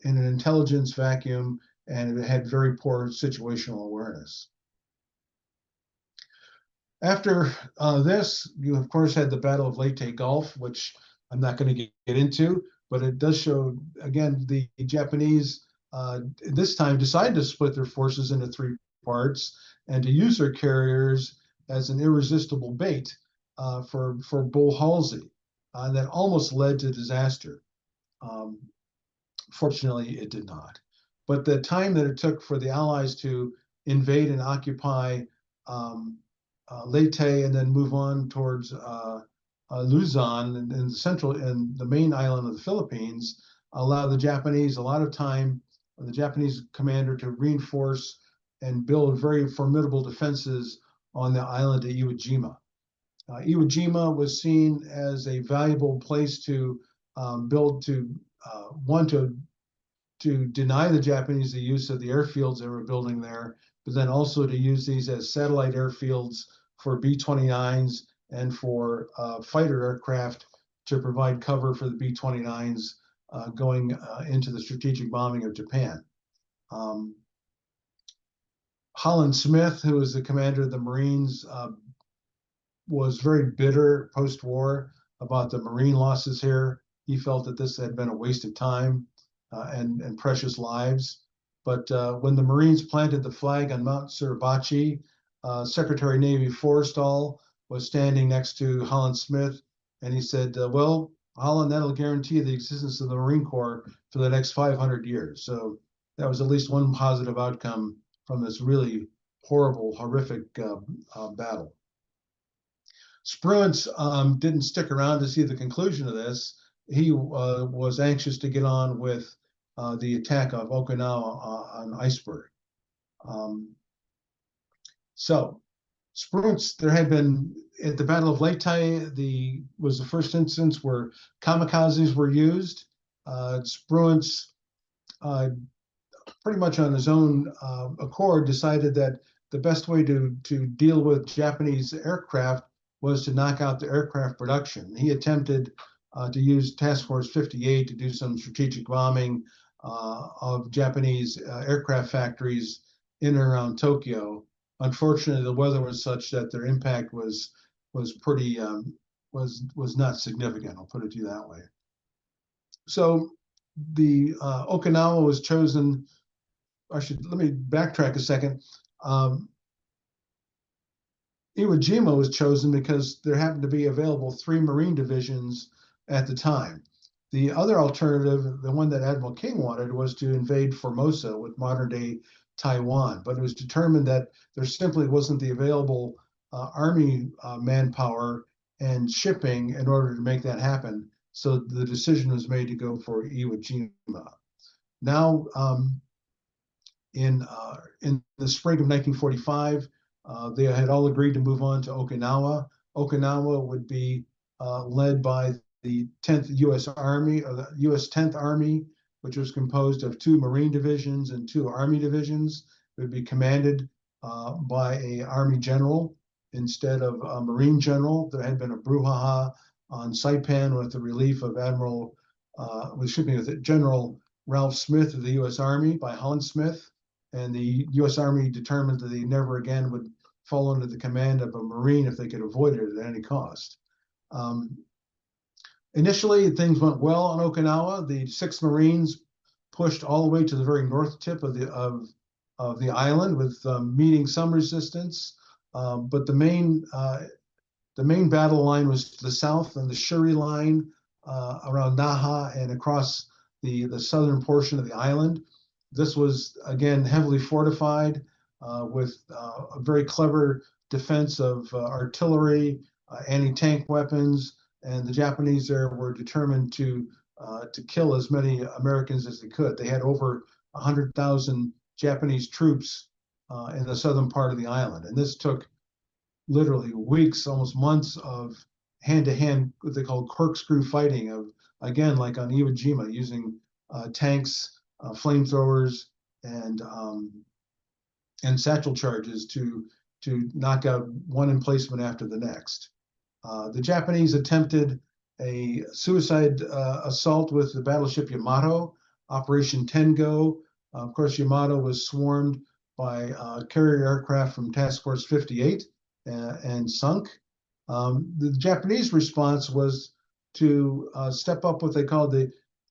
[SPEAKER 2] intelligence vacuum, and it had very poor situational awareness. After this, you of course had the Battle of Leyte Gulf, which I'm not going to get into, but it does show, again, the Japanese this time decided to split their forces into 3 parts and to use their carriers as an irresistible bait for Bull Halsey. That almost led to disaster. Fortunately, it did not. But the time that it took for the Allies to invade and occupy Leyte and then move on towards Luzon in the central and the main island of the Philippines allowed the Japanese a lot of time, the Japanese commander, to reinforce and build very formidable defenses on the island of Iwo Jima. Iwo Jima was seen as a valuable place to build to deny the Japanese the use of the airfields they were building there, but then also to use these as satellite airfields for B-29s and for fighter aircraft to provide cover for the B-29s going into the strategic bombing of Japan. Holland Smith, who was the commander of the Marines, was very bitter post-war about the Marine losses here. He felt that this had been a waste of time and precious lives. But when the Marines planted the flag on Mount Suribachi, Secretary of Navy Forrestal was standing next to Holland Smith, and he said, well, Holland, that'll guarantee the existence of the Marine Corps for the next 500 years. So that was at least one positive outcome from this really horrible, horrific battle. Spruance didn't stick around to see the conclusion of this. He was anxious to get on with the attack of Okinawa on iceberg. So Spruance, there had been, at the Battle of Leyte, was the first instance where kamikazes were used. Spruance, pretty much on his own accord, decided that the best way to deal with Japanese aircraft was to knock out the aircraft production. He attempted to use Task Force 58 to do some strategic bombing of Japanese aircraft factories in and around Tokyo. Unfortunately, the weather was such that their impact was pretty was not significant. I'll put it to you that way. So the Okinawa was chosen. Let me backtrack a second. Iwo Jima was chosen because there happened to be available 3 Marine divisions at the time. The other alternative, the one that Admiral King wanted, was to invade Formosa with modern-day Taiwan, but it was determined that there simply wasn't the available Army manpower and shipping in order to make that happen. So the decision was made to go for Iwo Jima. Now, in the spring of 1945, they had all agreed to move on to Okinawa. Okinawa would be led by the 10th U.S. Army, or the U.S. 10th Army, which was composed of 2 Marine divisions and 2 Army divisions. It would be commanded by an Army general instead of a Marine general. There had been a brouhaha on Saipan with the relief of with General Ralph Smith of the U.S. Army by Holland Smith, and the U.S. Army determined that they never again would fall under the command of a Marine if they could avoid it at any cost. Initially, things went well on Okinawa. The 6th Marines pushed all the way to the very north tip of the island, with meeting some resistance. But the main battle line was to the south, and the Shuri line around Naha and across the southern portion of the island. This was, again, heavily fortified with a very clever defense of artillery, anti-tank weapons, and the Japanese there were determined to kill as many Americans as they could. They had over 100,000 Japanese troops in the southern part of the island, and this took literally weeks, almost months of hand-to-hand, what they call corkscrew fighting of, again, like on Iwo Jima, using tanks, flamethrowers, and satchel charges to knock out one emplacement after the next. The Japanese attempted a suicide assault with the battleship Yamato, Operation Tengo. Of course, Yamato was swarmed by carrier aircraft from Task Force 58 and sunk. The Japanese response was to step up what they called the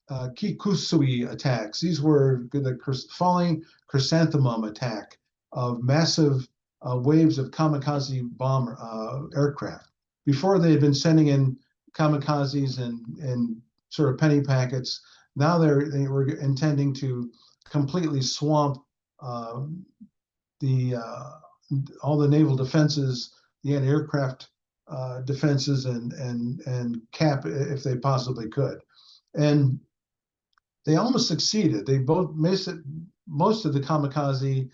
[SPEAKER 2] Kikusui attacks. These were the falling chrysanthemum attack of massive waves of kamikaze bomb aircraft. Before they had been sending in kamikazes and sort of penny packets. Now they were intending to completely swamp all the naval defenses, the anti-aircraft defenses, and cap if they possibly could. And they almost succeeded. They both most of the kamikaze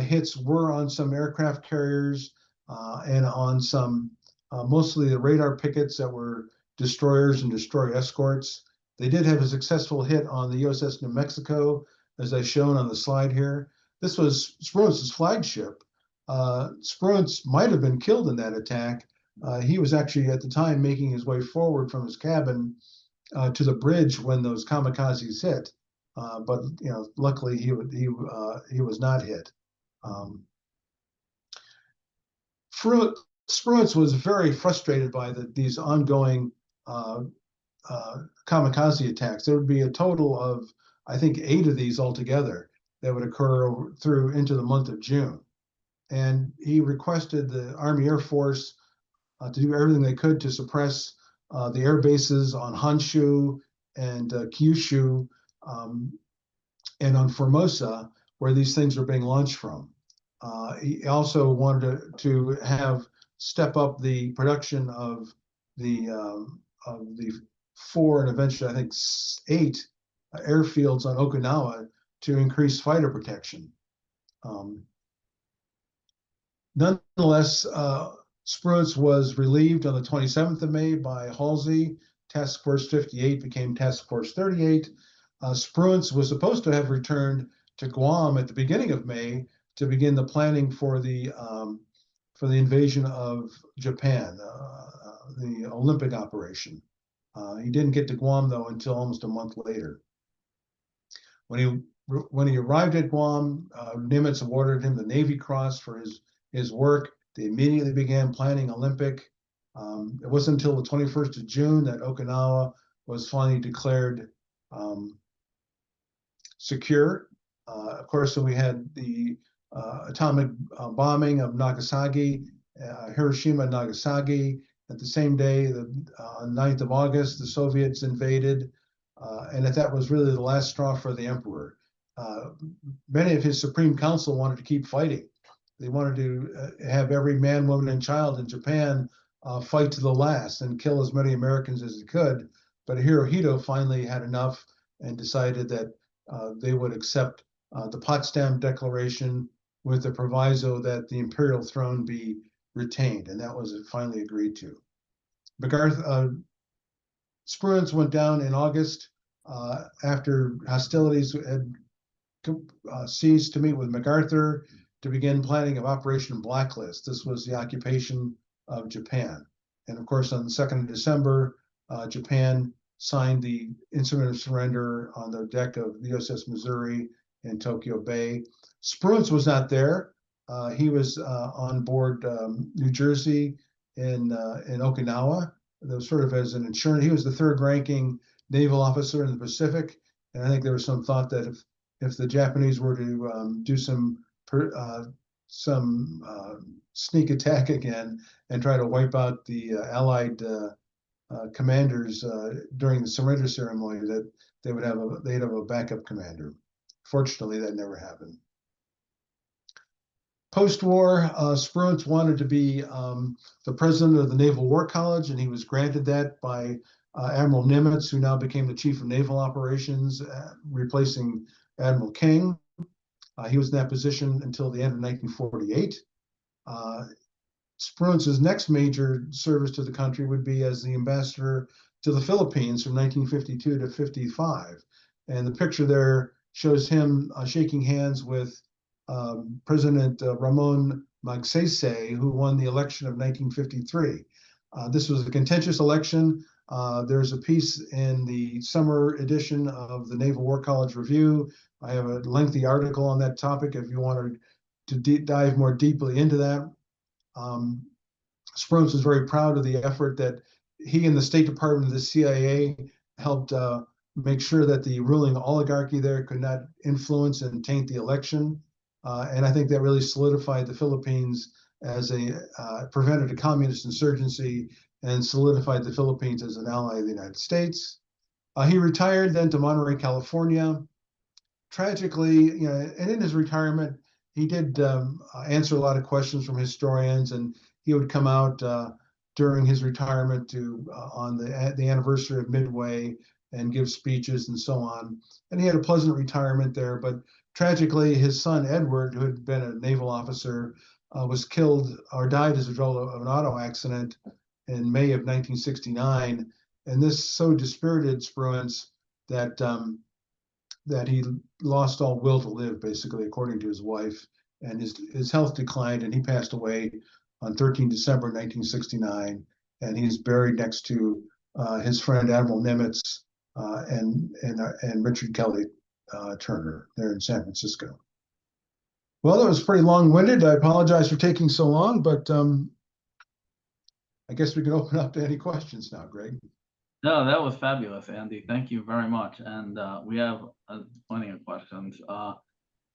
[SPEAKER 2] hits were on some aircraft carriers and on some mostly the radar pickets that were destroyers and destroyer escorts. They did have a successful hit on the USS New Mexico, as I've shown on the slide here. This was Spruance's flagship. Spruance might have been killed in that attack. He was actually at the time making his way forward from his cabin to the bridge when those kamikazes hit, but luckily he was not hit. Spruance was very frustrated by these ongoing kamikaze attacks. There would be a total of, I think, 8 of these altogether that would occur into the month of June. And he requested the Army Air Force to do everything they could to suppress the air bases on Honshu and Kyushu and on Formosa, where these things are being launched from. He also wanted to have step up the production of the 4 and eventually I think 8 airfields on Okinawa to increase fighter protection. Nonetheless, Spruance was relieved on the 27th of May by Halsey. Task Force 58 became Task Force 38. Spruance was supposed to have returned to Guam at the beginning of May to begin the planning for the invasion of Japan, the Olympic operation. He didn't get to Guam though until almost a month later. When he arrived at Guam, Nimitz awarded him the Navy Cross for his work. They immediately began planning Olympic. It wasn't until the 21st of June that Okinawa was finally declared secure. Of course, so we had the atomic bombing of Nagasaki, Hiroshima and Nagasaki. At the same day, on 9th of August, the Soviets invaded, and that was really the last straw for the emperor. Many of his Supreme Council wanted to keep fighting. They wanted to have every man, woman, and child in Japan fight to the last and kill as many Americans as they could. But Hirohito finally had enough and decided that they would accept the Potsdam Declaration with the proviso that the imperial throne be retained, and that was finally agreed to. Spruance went down in August after hostilities had ceased to meet with MacArthur to begin planning of Operation Blacklist. This was the occupation of Japan. And of course, on the 2nd of December, Japan signed the instrument of surrender on the deck of the USS Missouri in Tokyo Bay. Spruance was not there. He was on board New Jersey in Okinawa. That was sort of as an insurance. He was the 3rd ranking naval officer in the Pacific. And I think there was some thought that if the Japanese were to do some sneak attack again and try to wipe out the Allied commanders during the surrender ceremony, that they'd have a backup commander. Fortunately, that never happened. Post-war, Spruance wanted to be the president of the Naval War College, and he was granted that by Admiral Nimitz, who now became the chief of naval operations, replacing Admiral King. He was in that position until the end of 1948. Spruance's next major service to the country would be as the ambassador to the Philippines from 1952 to 55. And the picture there shows him shaking hands with President Ramon Magsaysay, who won the election of 1953. This was a contentious election. There's a piece in the summer edition of the Naval War College Review. I have a lengthy article on that topic if you wanted to dive more deeply into that. Spruance was very proud of the effort that he and the State Department of the CIA helped make sure that the ruling oligarchy there could not influence and taint the election. And I think that really solidified the Philippines as prevented a communist insurgency and solidified the Philippines as an ally of the United States. He retired then to Monterey, California. Tragically, and in his retirement, he did answer a lot of questions from historians, and he would come out during his retirement to on the anniversary of Midway and give speeches and so on. And he had a pleasant retirement there. But tragically, his son Edward, who had been a naval officer, was killed or died as a result of an auto accident in May of 1969. And this so dispirited Spruance that that he lost all will to live, basically, according to his wife, and his health declined, and he passed away on 13 December 1969, and he's buried next to his friend Admiral Nimitz and Richard Kelly Turner there in San Francisco. Well, that was pretty long-winded. I apologize for taking so long, but I guess we can open up to any questions now, Greg.
[SPEAKER 1] No, that was fabulous, Andy. Thank you very much. And we have plenty of questions.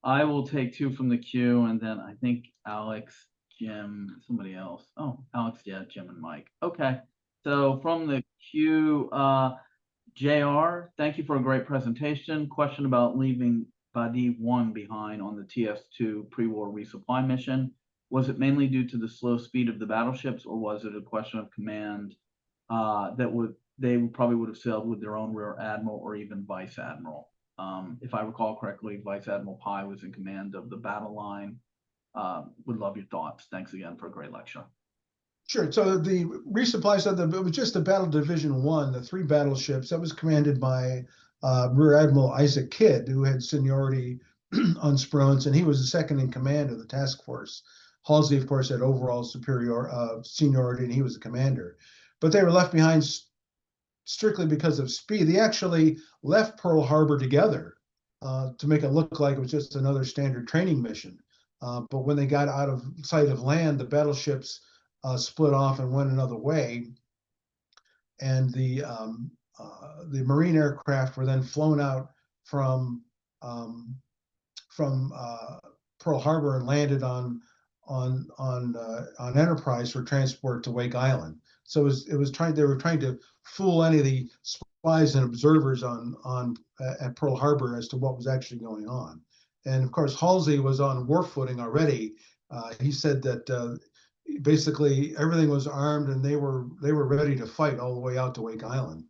[SPEAKER 1] I will take two from the queue, and then I think Alex, Jim, somebody else. Oh, Alex, yeah, Jim and Mike. Okay. So from the queue, JR, thank you for a great presentation. Question about leaving Badi 1 behind on the TS2 pre-war resupply mission. Was it mainly due to the slow speed of the battleships, or was it a question of command they probably would have sailed with their own rear admiral or even vice admiral? If I recall correctly, Vice Admiral Pai was in command of the battle line. Would love your thoughts. Thanks again for a great lecture.
[SPEAKER 2] Sure. So the resupply said that it was just the Battle Division 1, the 3 battleships that was commanded by Rear Admiral Isaac Kidd, who had seniority on Spruance, and he was the second in command of the task force. Halsey, of course, had overall seniority, and he was the commander. But they were left behind strictly because of speed. They actually left Pearl Harbor together to make it look like it was just another standard training mission. But when they got out of sight of land, the battleships split off and went another way. And the Marine aircraft were then flown out from Pearl Harbor and landed on Enterprise for transport to Wake Island. So they were trying to fool any of the spies and observers at Pearl Harbor as to what was actually going on. And of course, Halsey was on war footing already. He said that basically everything was armed and they were ready to fight all the way out to Wake Island.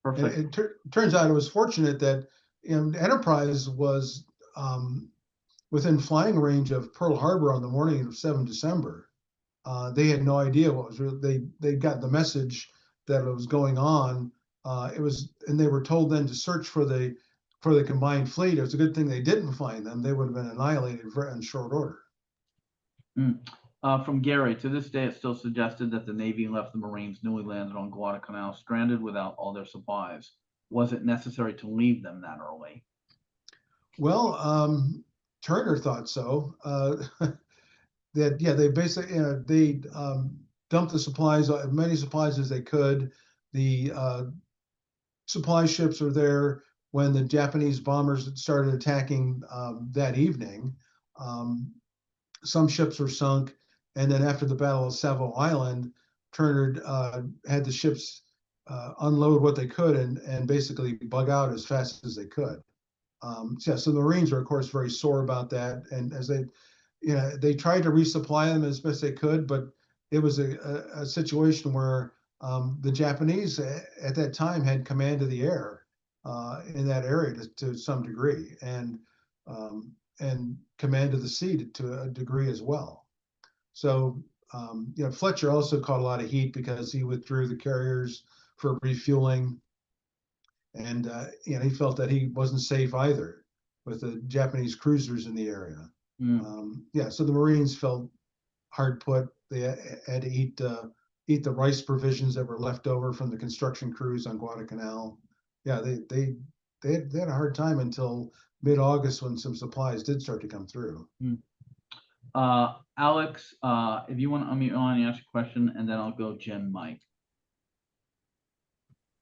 [SPEAKER 2] Perfect. And it turns out it was fortunate that Enterprise was within flying range of Pearl Harbor on the morning of 7 December. They had no idea what was they got the message that it was going on. And they were told then to search for the combined fleet. It was a good thing they didn't find them. They would have been annihilated in short order.
[SPEAKER 1] From Gary, to this day, it's still suggested that the Navy left the Marines newly landed on Guadalcanal stranded without all their supplies. Was it necessary to leave them that early?
[SPEAKER 2] Well, Turner thought so. That they basically they dumped the supplies, as many supplies as they could. The supply ships were there when the Japanese bombers started attacking that evening. Some ships were sunk, and then after the Battle of Savo Island, Turner had the ships unload what they could and basically bug out as fast as they could. So the Marines were, of course, very sore about that, and as they tried to resupply them as best they could, but it was a situation where the Japanese at that time had command of the air in that area to some degree, and command of the sea to a degree as well. So Fletcher also caught a lot of heat because he withdrew the carriers for refueling, and he felt that he wasn't safe either with the Japanese cruisers in the area. So the Marines felt hard put. They had to eat the rice provisions that were left over from the construction crews on Guadalcanal. Yeah, they had a hard time until mid-August when some supplies did start to come through.
[SPEAKER 1] Alex, if you want to unmute on and ask a question, and then I'll go Jen, Mike.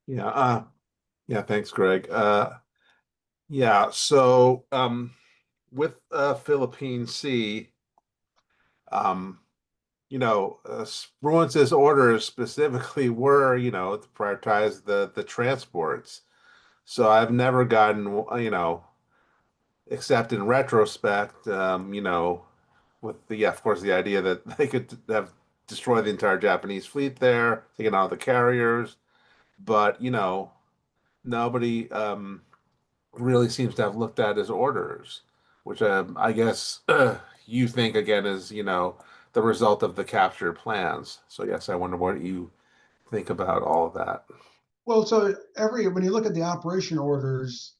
[SPEAKER 3] Yeah. Thanks, Greg. Yeah. So, with Philippine Sea, Spruance's orders specifically were, to prioritize the transports. So I've never gotten, except in retrospect, with of course, the idea that they could have destroyed the entire Japanese fleet there, taken out the carriers, but nobody really seems to have looked at his orders, which I guess you think again is the result of the capture plans. So yes, I wonder what you think about all of that.
[SPEAKER 2] Well, so when you look at the operation orders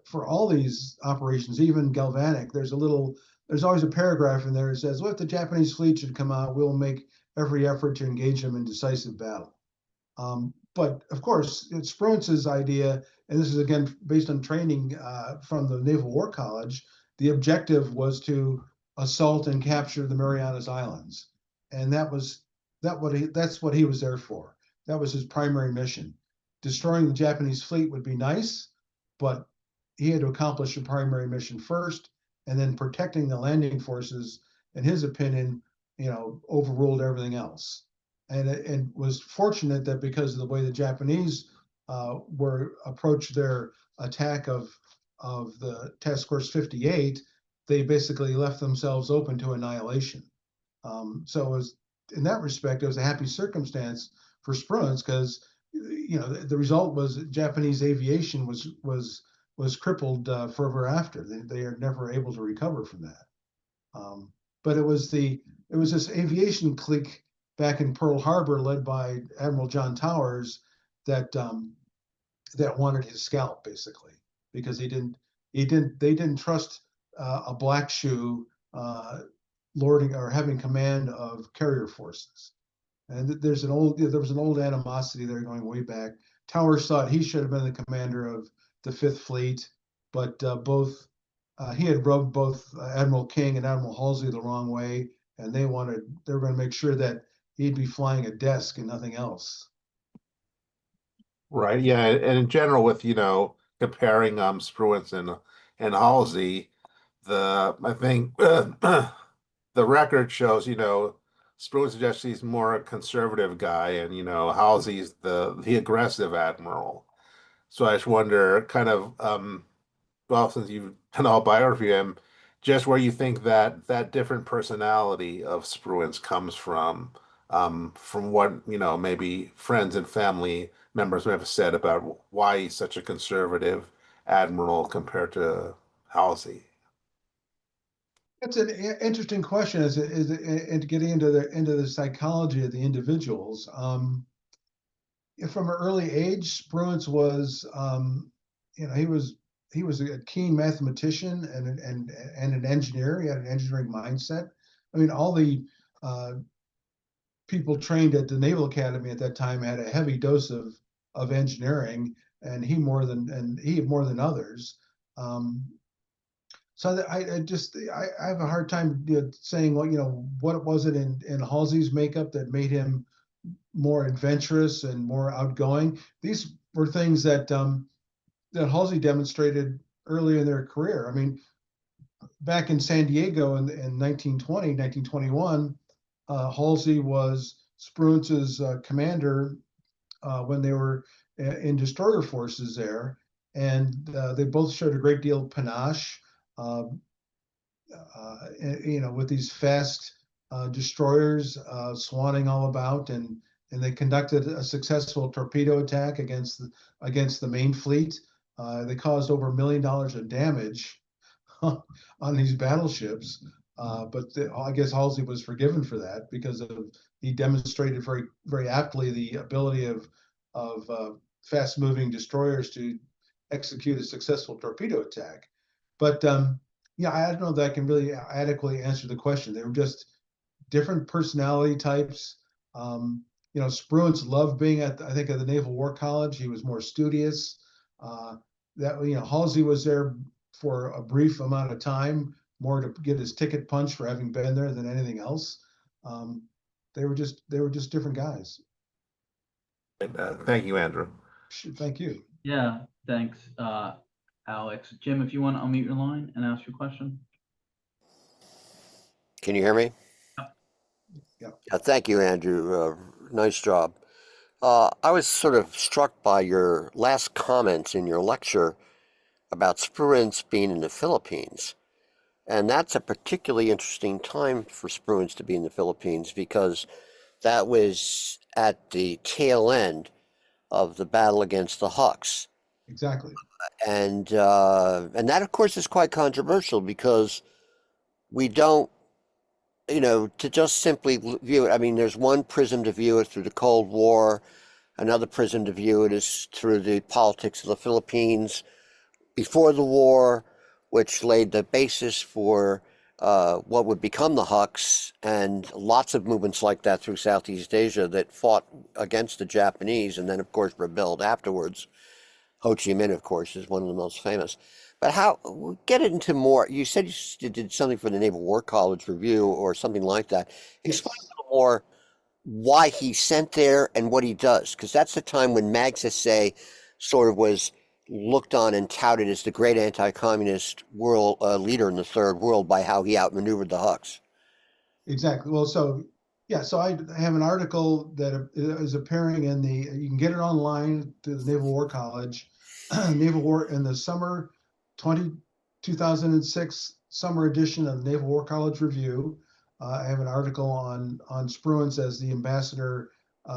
[SPEAKER 2] for all these operations, even galvanic, there's always a paragraph in there that says, well, if the Japanese fleet should come out, we'll make every effort to engage them in decisive battle. But of course, it's Spruance's idea, and this is again based on training from the Naval War College. The objective was to assault and capture the Marianas Islands, and that's what he was there for. That was his primary mission. Destroying the Japanese fleet would be nice, but he had to accomplish the primary mission first, and then protecting the landing forces, in his opinion, overruled everything else. And was fortunate that because of the way the Japanese approached their attack of the Task Force 58, they basically left themselves open to annihilation. So it was, in that respect, it was a happy circumstance for Spruance because the result was Japanese aviation was crippled forever after. They are never able to recover from that. But it was this aviation clique back in Pearl Harbor, led by Admiral John Towers, that wanted his scalp, basically, because they didn't trust a black shoe lording or having command of carrier forces. And there was an old animosity there going way back. Towers thought he should have been the commander of the Fifth Fleet, but he had rubbed both Admiral King and Admiral Halsey the wrong way, and they were going to make sure that he'd be flying a desk and nothing else.
[SPEAKER 3] Right. Yeah. And in general, with comparing Spruance and Halsey, I think the record shows Spruance suggests he's more a conservative guy, and Halsey's the aggressive admiral. So I just wonder, kind of, well, since you've done all biography of him, just where you think that different personality of Spruance comes from what maybe friends and family members may have said about why he's such a conservative admiral compared to Halsey.
[SPEAKER 2] That's an interesting question. And getting into the psychology of the individuals. From an early age, Spruance was, he was a keen mathematician and an engineer. He had an engineering mindset. I mean, all the people trained at the Naval Academy at that time had a heavy dose of engineering, and he more than others. So I have a hard time saying what was it in Halsey's makeup that made him more adventurous and more outgoing. These were things that Halsey demonstrated early in their career. I mean, back in San Diego in 1920, 1921, Halsey was Spruance's commander when they were in destroyer forces there, and they both showed a great deal of panache. With these fast destroyers swanning all about, and they conducted a successful torpedo attack against the main fleet. They caused over $1 million of damage on these battleships. I guess Halsey was forgiven for that because he demonstrated very, very aptly the ability of fast-moving destroyers to execute a successful torpedo attack. But yeah, I don't know that I can really adequately answer the question. They were just different personality types. Spruance loved being at the Naval War College. He was more studious. Halsey was there for a brief amount of time, more to get his ticket punched for having been there than anything else. They were just different guys.
[SPEAKER 3] Thank you, Andrew.
[SPEAKER 2] Thank you.
[SPEAKER 1] Yeah, thanks, Alex. Jim, if you want to unmute your line and ask your question.
[SPEAKER 4] Can you hear me?
[SPEAKER 2] Yeah.
[SPEAKER 4] Thank you, Andrew. Nice job. I was sort of struck by your last comments in your lecture about Spruance being in the Philippines. And that's a particularly interesting time for Spruance to be in the Philippines because that was at the tail end of the battle against the Huks.
[SPEAKER 2] Exactly.
[SPEAKER 4] And that, of course, is quite controversial because we don't, to just simply view it. I mean, there's one prism to view it through the Cold War. Another prism to view it is through the politics of the Philippines before the war, which laid the basis for what would become the Huks, and lots of movements like that through Southeast Asia that fought against the Japanese and then, of course, rebelled afterwards. Ho Chi Minh, of course, is one of the most famous. But get into more. You said you did something for the Naval War College Review or something like that. Explain a little more why he's sent there and what he does, because that's the time when Magsaysay sort of was looked on and touted as the great anti-communist world leader in the Third World by how he outmaneuvered the Huks.
[SPEAKER 2] Exactly. Well, so I have an article that is appearing you can get it online through the Naval War College, Naval War in the summer 2006 summer edition of the Naval War College Review. I have an article on Spruance as the ambassador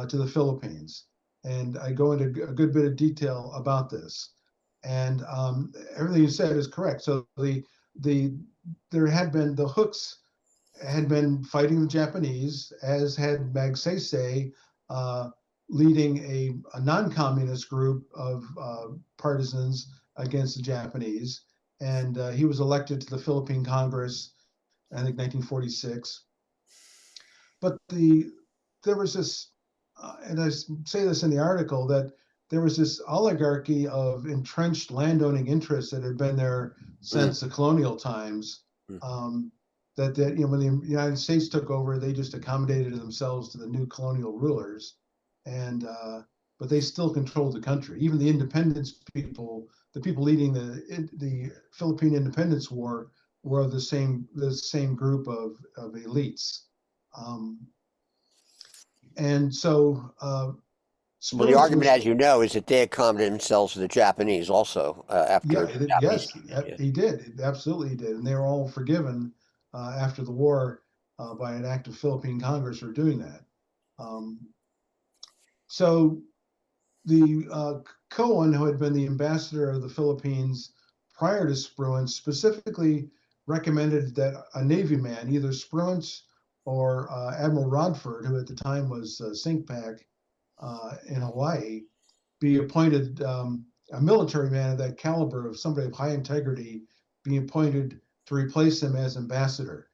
[SPEAKER 2] to the Philippines, and I go into a good bit of detail about this. And everything you said is correct. So the Hooks had been fighting the Japanese, as had Magsaysay, leading a non-communist group of partisans against the Japanese. And he was elected to the Philippine Congress, I think 1946. But there was this, and I say this in the article, that there was this oligarchy of entrenched landowning interests that had been there since the colonial times. That when the United States took over, they just accommodated themselves to the new colonial rulers, and but they still controlled the country. Even the independence people, the people leading the Philippine Independence War, were of the same group of elites, and so.
[SPEAKER 4] Well, the argument, as you know, is that they accommodated themselves to the Japanese also after.
[SPEAKER 2] Yes, he did. Absolutely, he did, and they were all forgiven after the war by an act of Philippine Congress for doing that. So the Cohen, who had been the ambassador of the Philippines prior to Spruance, specifically recommended that a Navy man, either Spruance or Admiral Rodford, who at the time was SINCPAC in Hawaii, be appointed a military man of that caliber, of somebody of high integrity, be appointed to replace him as ambassador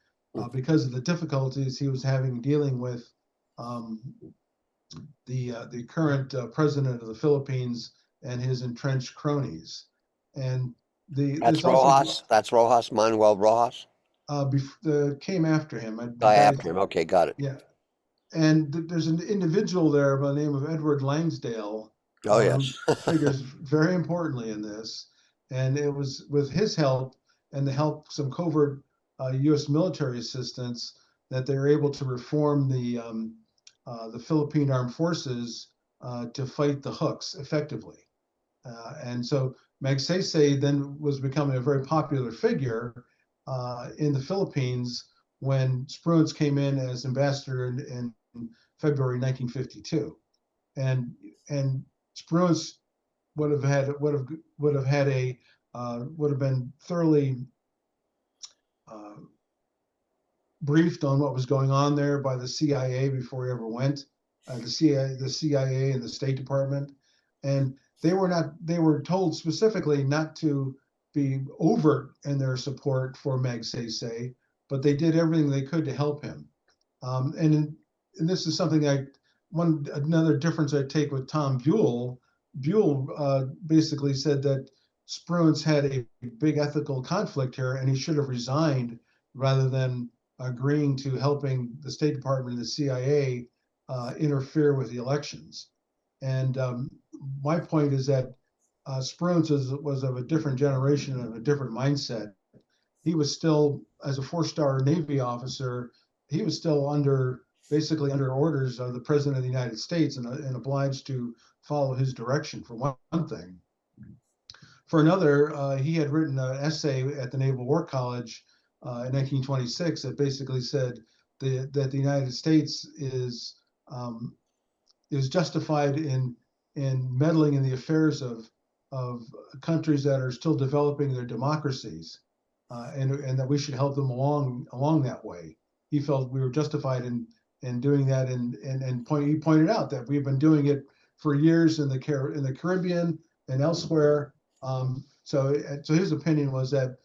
[SPEAKER 2] because of the difficulties he was having dealing with the current president of the Philippines and his entrenched cronies. And
[SPEAKER 4] that's Rojas. That's Rojas, Manuel Rojas.
[SPEAKER 2] Came after him.
[SPEAKER 4] After him. Okay, got it.
[SPEAKER 2] Yeah. And there's an individual there by the name of Edward Langsdale.
[SPEAKER 4] Oh, yes.
[SPEAKER 2] Who figures very importantly in this. And it was with his help and the help some covert U.S. military assistance that they were able to reform the Philippine Armed Forces to fight the Hooks effectively. And so Magsaysay then was becoming a very popular figure in the Philippines when Spruance came in as ambassador in February 1952, and Spruance would have been thoroughly briefed on what was going on there by the CIA before he ever went. The CIA and the State Department, and they were told specifically not to be overt in their support for Magsaysay, but they did everything they could to help him. And this is something another difference I take with Tom Buell. Buell basically said that Spruance had a big ethical conflict here, and he should have resigned rather than agreeing to helping the State Department and the CIA interfere with the elections. And my point is that Spruance was of a different generation and a different mindset. He was still, as a 4-star Navy officer, he was still basically under orders of the President of the United States and obliged to follow his direction, for one thing. For another, he had written an essay at the Naval War College in 1926 that basically said that the United States is justified in meddling in the affairs of countries that are still developing their democracies, and that we should help them along that way. He felt we were justified in doing that, and he pointed out that we've been doing it for years in the Caribbean and elsewhere. So his opinion was that,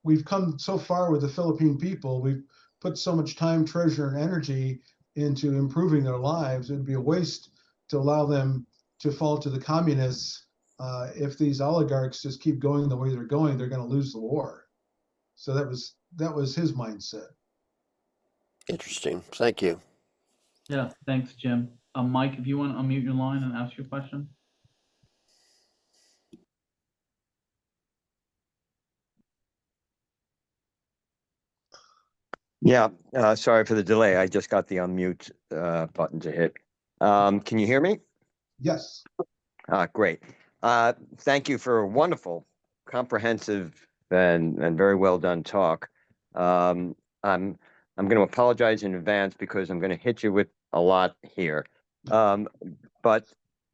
[SPEAKER 2] we've come so far with the Philippine people. We've put so much time, treasure, and energy into improving their lives. It'd be a waste to allow them to fall to the communists. If these oligarchs just keep going the way they're going, they're going to lose the war. So that was his mindset.
[SPEAKER 4] Interesting. Thank you.
[SPEAKER 1] Yeah, thanks, Jim. Mike, if you want to unmute your line and ask your question.
[SPEAKER 5] Yeah, sorry for the delay. I just got the unmute button to hit. Can you hear me?
[SPEAKER 2] Yes.
[SPEAKER 5] Great. Thank you for a wonderful, comprehensive, and very well done talk. I'm going to apologize in advance because I'm going to hit you with a lot here. But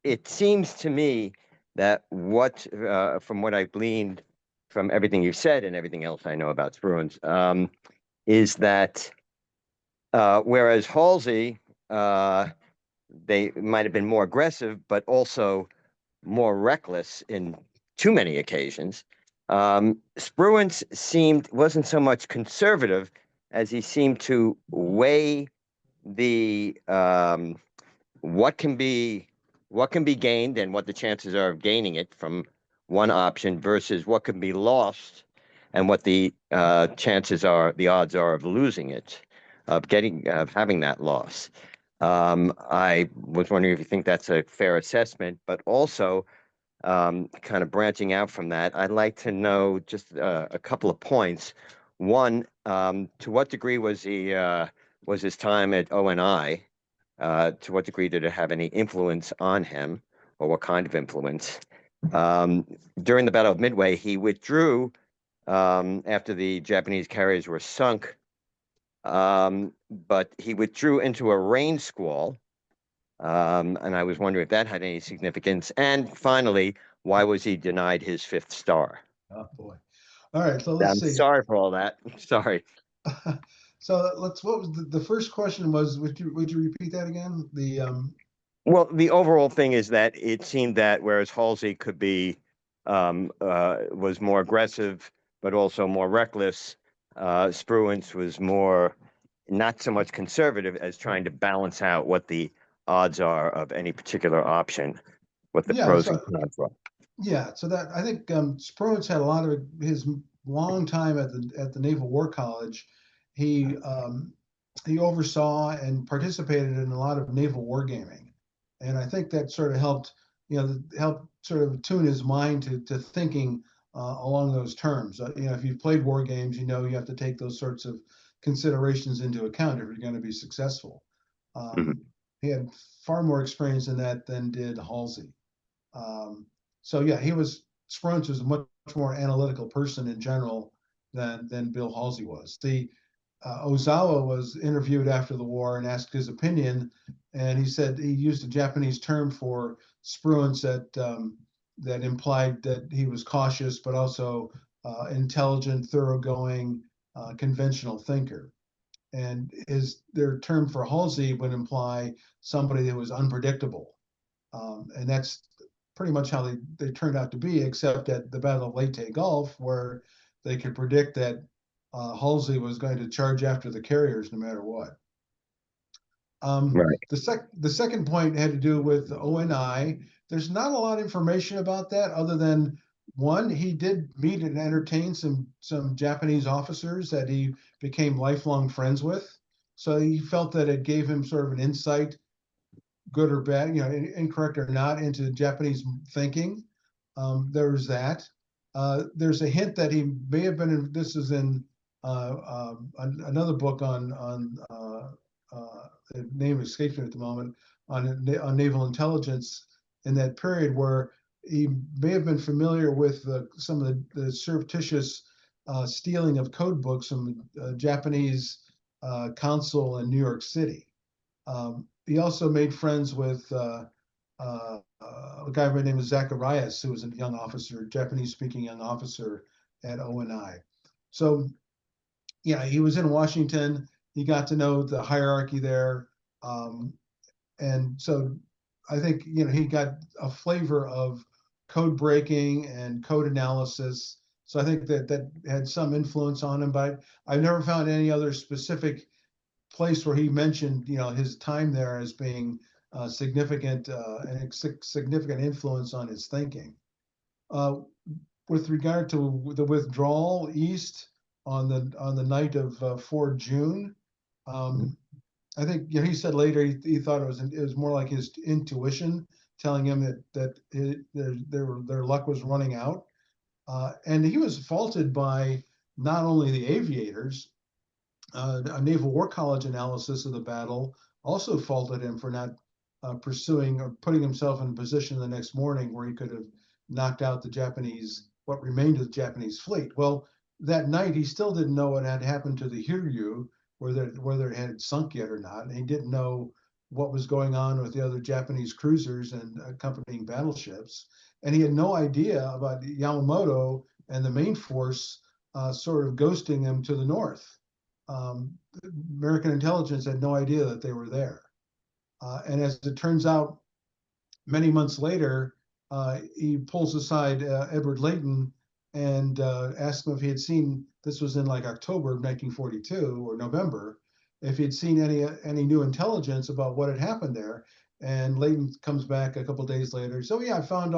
[SPEAKER 5] it seems to me that from what I've gleaned from everything you've said and everything else I know about Spruance, is that whereas Halsey, they might have been more aggressive, but also more reckless in too many occasions. Spruance wasn't so much conservative as he seemed to weigh the what can be gained and what the chances are of gaining it from one option versus what can be lost and what the the odds are of losing it, of having that loss. I was wondering if you think that's a fair assessment, but also kind of branching out from that, I'd like to know just a couple of points. One, to what degree was his time at ONI? To what degree did it have any influence on him, or what kind of influence? During the Battle of Midway, he withdrew after the Japanese carriers were sunk, but he withdrew into a rain squall, and I was wondering if that had any significance. And finally, why was he denied his 5th star?
[SPEAKER 2] Oh boy! All right, so let's see.
[SPEAKER 5] I'm sorry for all that. Sorry.
[SPEAKER 2] So what was the first question was? Would you repeat that again?
[SPEAKER 5] Well, the overall thing is that it seemed that whereas Halsey could be was more aggressive, but also more reckless, Spruance was more not so much conservative as trying to balance out what the odds are of any particular option, what the pros and cons were.
[SPEAKER 2] Yeah, so that I think Spruance had a lot of his long time at the Naval War College. He oversaw and participated in a lot of naval wargaming, and I think that sort of helped sort of tune his mind to thinking along those terms. If you've played war games, you have to take those sorts of considerations into account if you're going to be successful. He had far more experience in that than did Halsey. So yeah, Spruance was a much more analytical person in general than Bill Halsey was. Ozawa was interviewed after the war and asked his opinion, and he said he used a Japanese term for Spruance that implied that he was cautious but also intelligent, thoroughgoing, conventional thinker. And their term for Halsey would imply somebody that was unpredictable. And that's pretty much how they turned out to be, except at the Battle of Leyte Gulf, where they could predict that Halsey was going to charge after the carriers no matter what.
[SPEAKER 5] Right.
[SPEAKER 2] The second point had to do with ONI. There's not a lot of information about that other than one, he did meet and entertain some Japanese officers that he became lifelong friends with. So he felt that it gave him sort of an insight, good or bad, incorrect or not, into Japanese thinking. There was that. There's a hint that he may have been in, this is in another book on the name escapes me at the moment, on naval intelligence in that period, where he may have been familiar with some of the surreptitious stealing of code books from Japanese consul in New York City. He also made friends with a guy by the name of Zacharias, who was a young officer, Japanese-speaking young officer at ONI. So, yeah, he was in Washington. He got to know the hierarchy there. And so I think, he got a flavor of code breaking and code analysis. So I think that had some influence on him, but I've never found any other specific place where he mentioned, his time there as being significant and significant influence on his thinking. With regard to the withdrawal east on the night of 4 June, I think he said later he thought it was more like his intuition telling him that their luck was running out, and he was faulted by not only the aviators. A Naval War College analysis of the battle also faulted him for not pursuing or putting himself in a position the next morning where he could have knocked out what remained of the Japanese fleet. Well, that night he still didn't know what had happened to the Hiryu, whether it had sunk yet or not, and he didn't know what was going on with the other Japanese cruisers and accompanying battleships, and he had no idea about Yamamoto and the main force sort of ghosting him to the north. American intelligence had no idea that they were there. And as it turns out, many months later, he pulls aside Edward Layton and asks him if he had seen, this was in like October of 1942 or November, if he had seen any new intelligence about what had happened there. And Layton comes back a couple of days later. So yeah, I found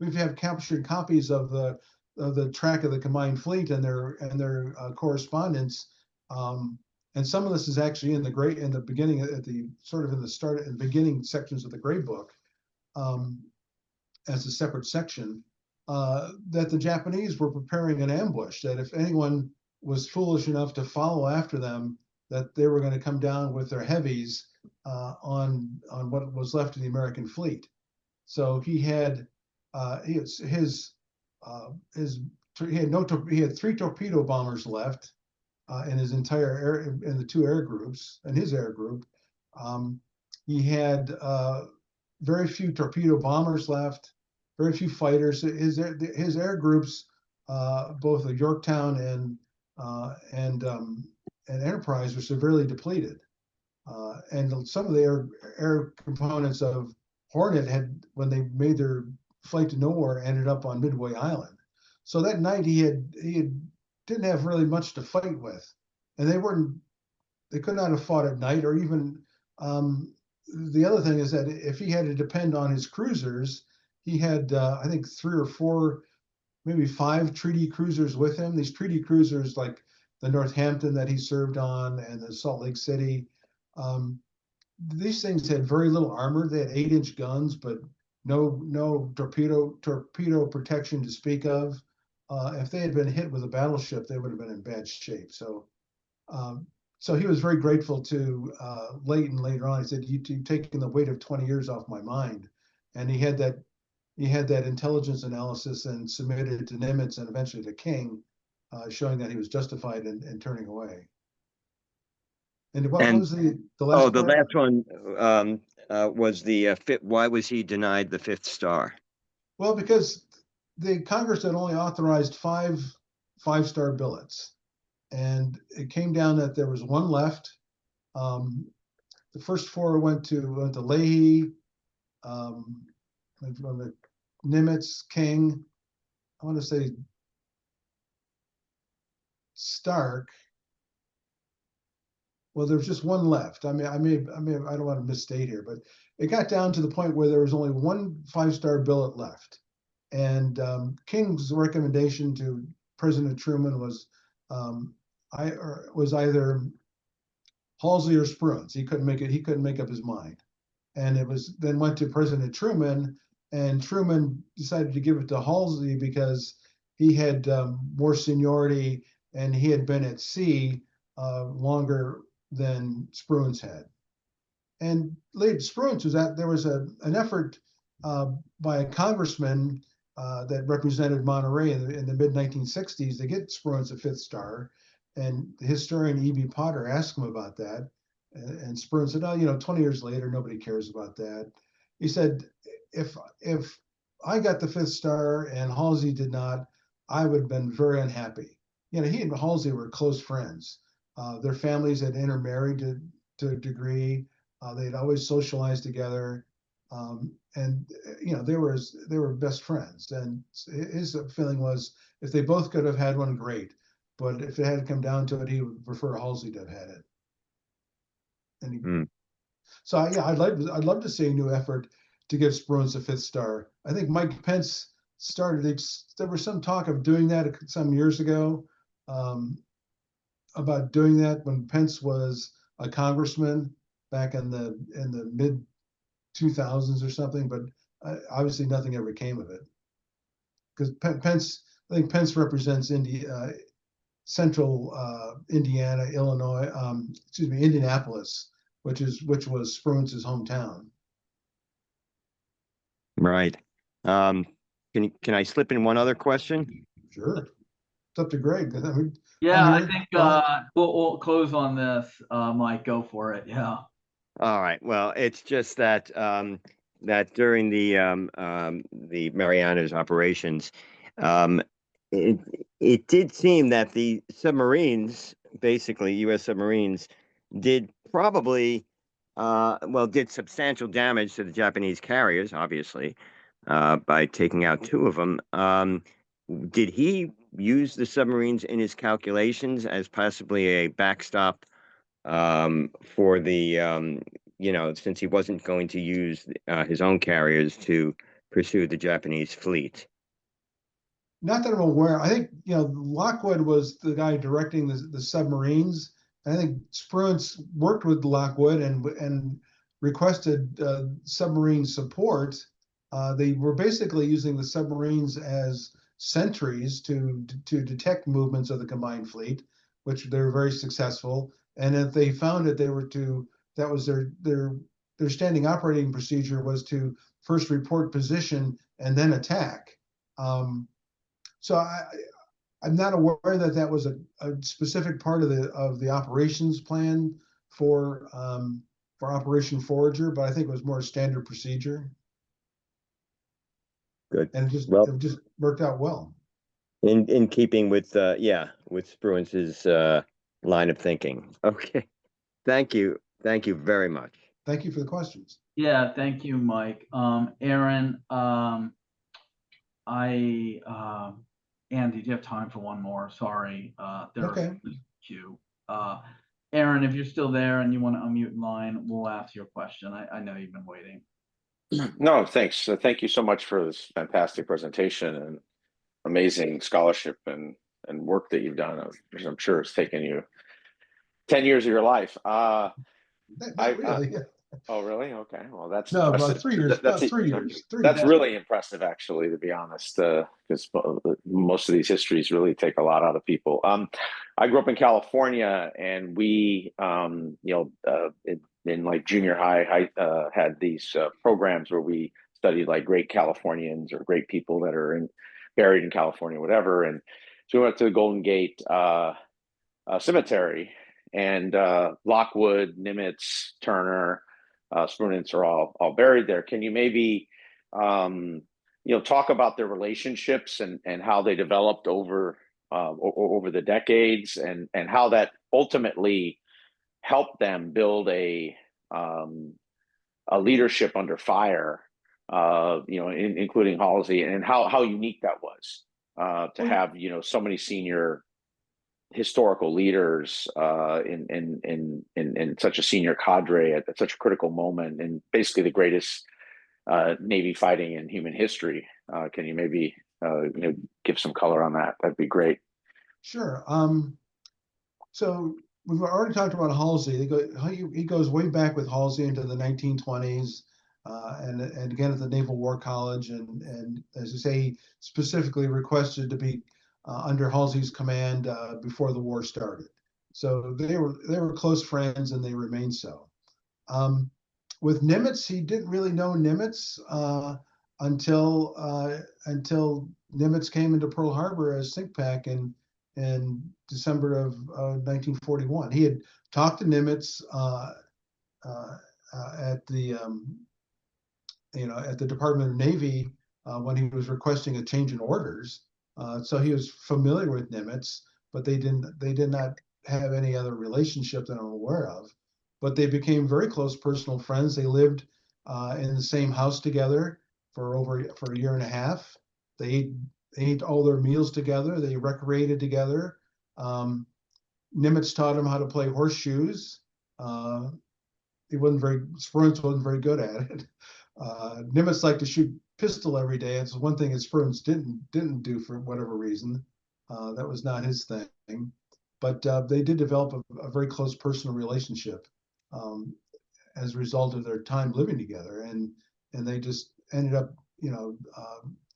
[SPEAKER 2] we've had captured copies of the track of the combined fleet and their correspondence. And some of this is actually in the beginning, at the sort of in the beginning sections of the Gray Book, as a separate section, that the Japanese were preparing an ambush, that if anyone was foolish enough to follow after them, that they were going to come down with their heavies on what was left of the American fleet. So he had he had 3 torpedo bombers left in his entire in the 2 air groups, and his air group. He had very few torpedo bombers left, very few fighters. His air groups, both the Yorktown and Enterprise, were severely depleted. And some of the air components of Hornet had, when they made their flight to nowhere, ended up on Midway Island. So that night he didn't have really much to fight with, and they could not have fought at night, or even the other thing is that if he had to depend on his cruisers, he had I think 3 or 4, maybe 5 treaty cruisers with him. These treaty cruisers, like the Northampton that he served on and the Salt Lake City, these things had very little armor. They had 8-inch guns, but no torpedo protection to speak of. If they had been hit with a battleship, they would have been in bad shape. So he was very grateful to Layton later on. He said, "You've taken the weight of 20 years off my mind," and he had that intelligence analysis and submitted it to Nimitz and eventually to King, showing that he was justified in turning away. And what was the last?
[SPEAKER 5] Oh, the last one was the fifth. Why was he denied the 5th star?
[SPEAKER 2] Well, because the Congress had only authorized 5 5-star billets, and it came down that there was one left. The first four went to Leahy, from the Nimitz, King. I want to say Stark. Well, there's just one left. I don't want to misstate here, but it got down to the point where there was only one 5-star billet left. And King's recommendation to President Truman was either Halsey or Spruance. He couldn't make up his mind. And it was then went to President Truman, and Truman decided to give it to Halsey because he had more seniority and he had been at sea longer than Spruance had. And late Spruance was there was an effort by a congressman that represented Monterey in the mid-1960s to get Spruance a 5th star. And the historian E.B. Potter asked him about that. And Spruance said, oh, 20 years later, nobody cares about that. He said, if I got the 5th star and Halsey did not, I would have been very unhappy. He and Halsey were close friends. Their families had intermarried to a degree. They'd always socialized together. And they were best friends. And his feeling was, if they both could have had one, great. But if it had to come down to it, he would prefer Halsey to have had it. And so yeah, I'd love to see a new effort to give Spruance a 5th star. I think Mike Pence started. There was some talk of doing that some years ago, about doing that when Pence was a congressman back in the mid 2000s or something. But obviously, nothing ever came of it because I think Pence represents central Indiana, Illinois, Indianapolis, which was Spruance's hometown.
[SPEAKER 5] Right. Can I slip in one other question?
[SPEAKER 2] Sure. It's up to Greg.
[SPEAKER 1] Yeah, I think we'll close on this. Mike, go for it. Yeah.
[SPEAKER 5] All right. Well, it's just that that during the Marianas operations, it did seem that the submarines, basically U.S. submarines, did probably did substantial damage to the Japanese carriers, obviously, by taking out 2 of them. Did he use the submarines in his calculations as possibly a backstop for the since he wasn't going to use his own carriers to pursue the Japanese fleet?
[SPEAKER 2] Not that I'm aware. I think Lockwood was the guy directing the submarines. I think Spruance worked with Lockwood and requested submarine support. They were basically using the submarines as sentries to detect movements of the combined fleet, which they were very successful. And if they found it, that was their standing operating procedure was to first report position and then attack. So I'm not aware that was a specific part of the operations plan for Operation Forager, but I think it was more standard procedure.
[SPEAKER 5] Good.
[SPEAKER 2] And it just worked out well.
[SPEAKER 5] In keeping with with Spruance's line of thinking. Okay. Thank you very much.
[SPEAKER 2] Thank you for the questions.
[SPEAKER 1] Yeah, thank you, Mike. Aaron, Andy, do you have time for one more? Sorry.
[SPEAKER 2] Okay.
[SPEAKER 1] Queue. Aaron, if you're still there and you want to unmute line, we'll ask your question. I know you've been waiting.
[SPEAKER 6] No, thanks. Thank you so much for this fantastic presentation and amazing scholarship and work that you've done. I'm sure it's taken you 10 years of your life.
[SPEAKER 2] Not really.
[SPEAKER 6] Oh, really? Okay. Well, that's
[SPEAKER 2] no,
[SPEAKER 6] impressive.
[SPEAKER 2] about 3 years. About 3 years.
[SPEAKER 6] That's really impressive, actually, to be honest, because most of these histories really take a lot out of people. I grew up in California, and we, in like junior high, had these programs where we studied like great Californians or great people that are buried in California, whatever. And so we went to the Golden Gate Cemetery, and Lockwood, Nimitz, Turner, Spruance are all buried there. Can you maybe talk about their relationships and how they developed over over the decades, and how that ultimately helped them build a leadership under fire, including Halsey, and how unique that was to have so many senior historical leaders in such a senior cadre at such a critical moment, and basically the greatest Navy fighting in human history. Can you maybe give some color on that? That'd be great.
[SPEAKER 2] Sure. So we've already talked about Halsey. He goes way back with Halsey into the 1920s, and again at the Naval War College, and as you say, he specifically requested to be under Halsey's command before the war started. So they were close friends, and they remained so. With Nimitz, he didn't really know Nimitz until Nimitz came into Pearl Harbor as SINCPAC in December of 1941. He had talked to Nimitz at the Department of Navy when he was requesting a change in orders. So he was familiar with Nimitz, but they did not have any other relationship that I'm aware of. But they became very close personal friends. They lived in the same house together for a year and a half. They ate all their meals together. They recreated together. Nimitz taught him how to play horseshoes. Spruance wasn't very good at it. Nimitz liked to shoot pistol every day. It's one thing that Spruance didn't do for whatever reason. That was not his thing. But they did develop a very close personal relationship as a result of their time living together, and they just ended up,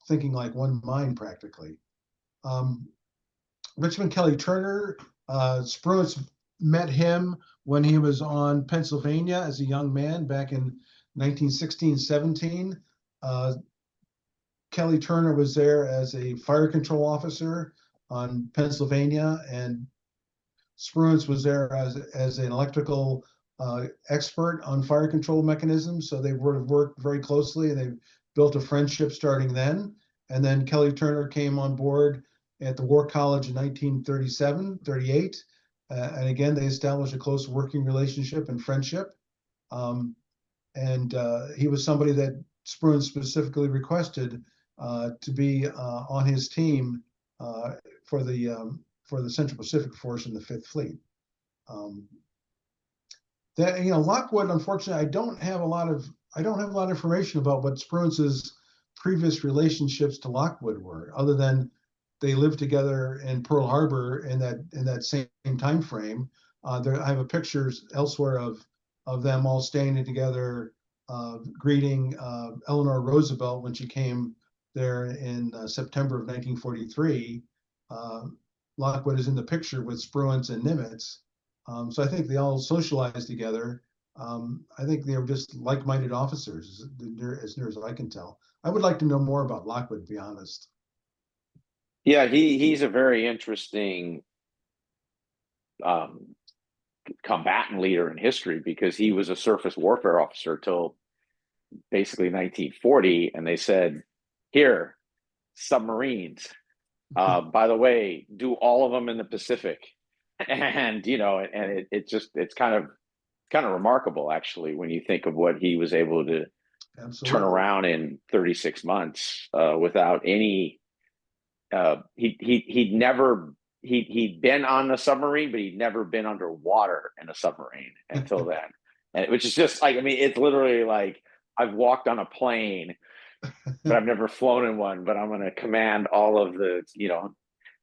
[SPEAKER 2] thinking like one mind practically. Richmond Kelly Turner, Spruance met him when he was on Pennsylvania as a young man back in 1916-17. Kelly Turner was there as a fire control officer on Pennsylvania, and Spruance was there as an electrical expert on fire control mechanisms. So they would have worked very closely, and they built a friendship starting then. And then Kelly Turner came on board at the War College in 1937-38. And again, they established a close working relationship and friendship. And he was somebody that Spruance specifically requested to be on his team for the Central Pacific Force in the Fifth Fleet. Lockwood, unfortunately, I don't have a lot of information about what Spruance's previous relationships to Lockwood were, other than they lived together in Pearl Harbor in that same time frame. I have pictures elsewhere of them all standing together, greeting Eleanor Roosevelt when she came there in September of 1943. Lockwood is in the picture with Spruance and Nimitz. So I think they all socialized together. I think they were just like-minded officers, as near as I can tell. I would like to know more about Lockwood, to be honest.
[SPEAKER 6] Yeah, he's a very interesting combatant leader in history, because he was a surface warfare officer till basically 1940, and they said, "Here, submarines. By the way, do all of them in the Pacific." And it's kind of remarkable, actually, when you think of what he was able to turn around in 36 months without any. He'd been on a submarine, but he'd never been underwater in a submarine until then, and which is just like, it's literally like, I've walked on a plane, but I've never flown in one, but I'm going to command all of the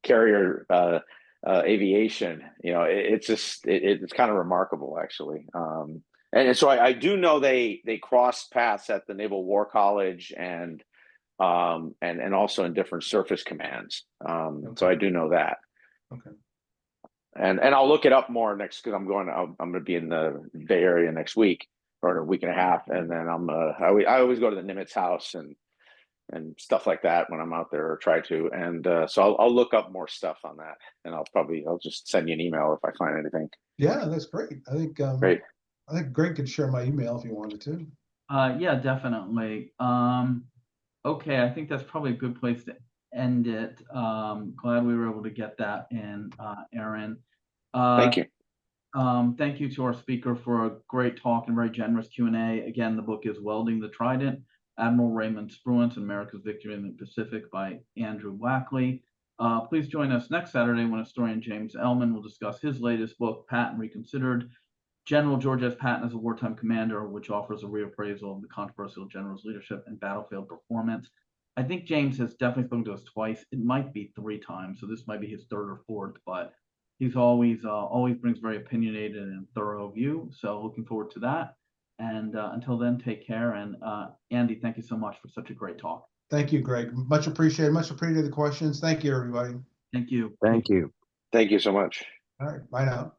[SPEAKER 6] carrier aviation. It's kind of remarkable, actually. And so I do know they crossed paths at the Naval War College, and also in different surface commands. Okay. So I do know that.
[SPEAKER 2] Okay.
[SPEAKER 6] And I'll look it up more next, because I'm going to be in the Bay Area next week, or a week and a half, and then I always go to the Nimitz house and stuff like that when I'm out there, or try to. And so I'll look up more stuff on that, and I'll just send you an email if I find anything.
[SPEAKER 2] Yeah, that's great. I think
[SPEAKER 6] great.
[SPEAKER 2] I think Greg could share my email if you wanted to.
[SPEAKER 1] Yeah, definitely. Okay, I think that's probably a good place to end it. Glad we were able to get that in, Aaron.
[SPEAKER 6] Thank you.
[SPEAKER 1] Thank you to our speaker for a great talk and very generous Q&A. Again, the book is Wielding the Trident, Admiral Raymond Spruance, America's Victory in the Pacific by Andrew Blackley. Please join us next Saturday when historian James Ellman will discuss his latest book, Patton Reconsidered, General George S. Patton as a Wartime Commander, which offers a reappraisal of the controversial general's leadership and battlefield performance. I think James has definitely spoken to us twice. It might be 3 times, so this might be his 3rd or 4th, but he's always brings very opinionated and thorough view. So looking forward to that. And until then, take care. And Andy, thank you so much for such a great talk.
[SPEAKER 2] Thank you, Greg. Much appreciated. Much appreciated the questions. Thank you, everybody.
[SPEAKER 1] Thank you.
[SPEAKER 5] Thank you.
[SPEAKER 6] Thank you so much.
[SPEAKER 2] All right, bye now.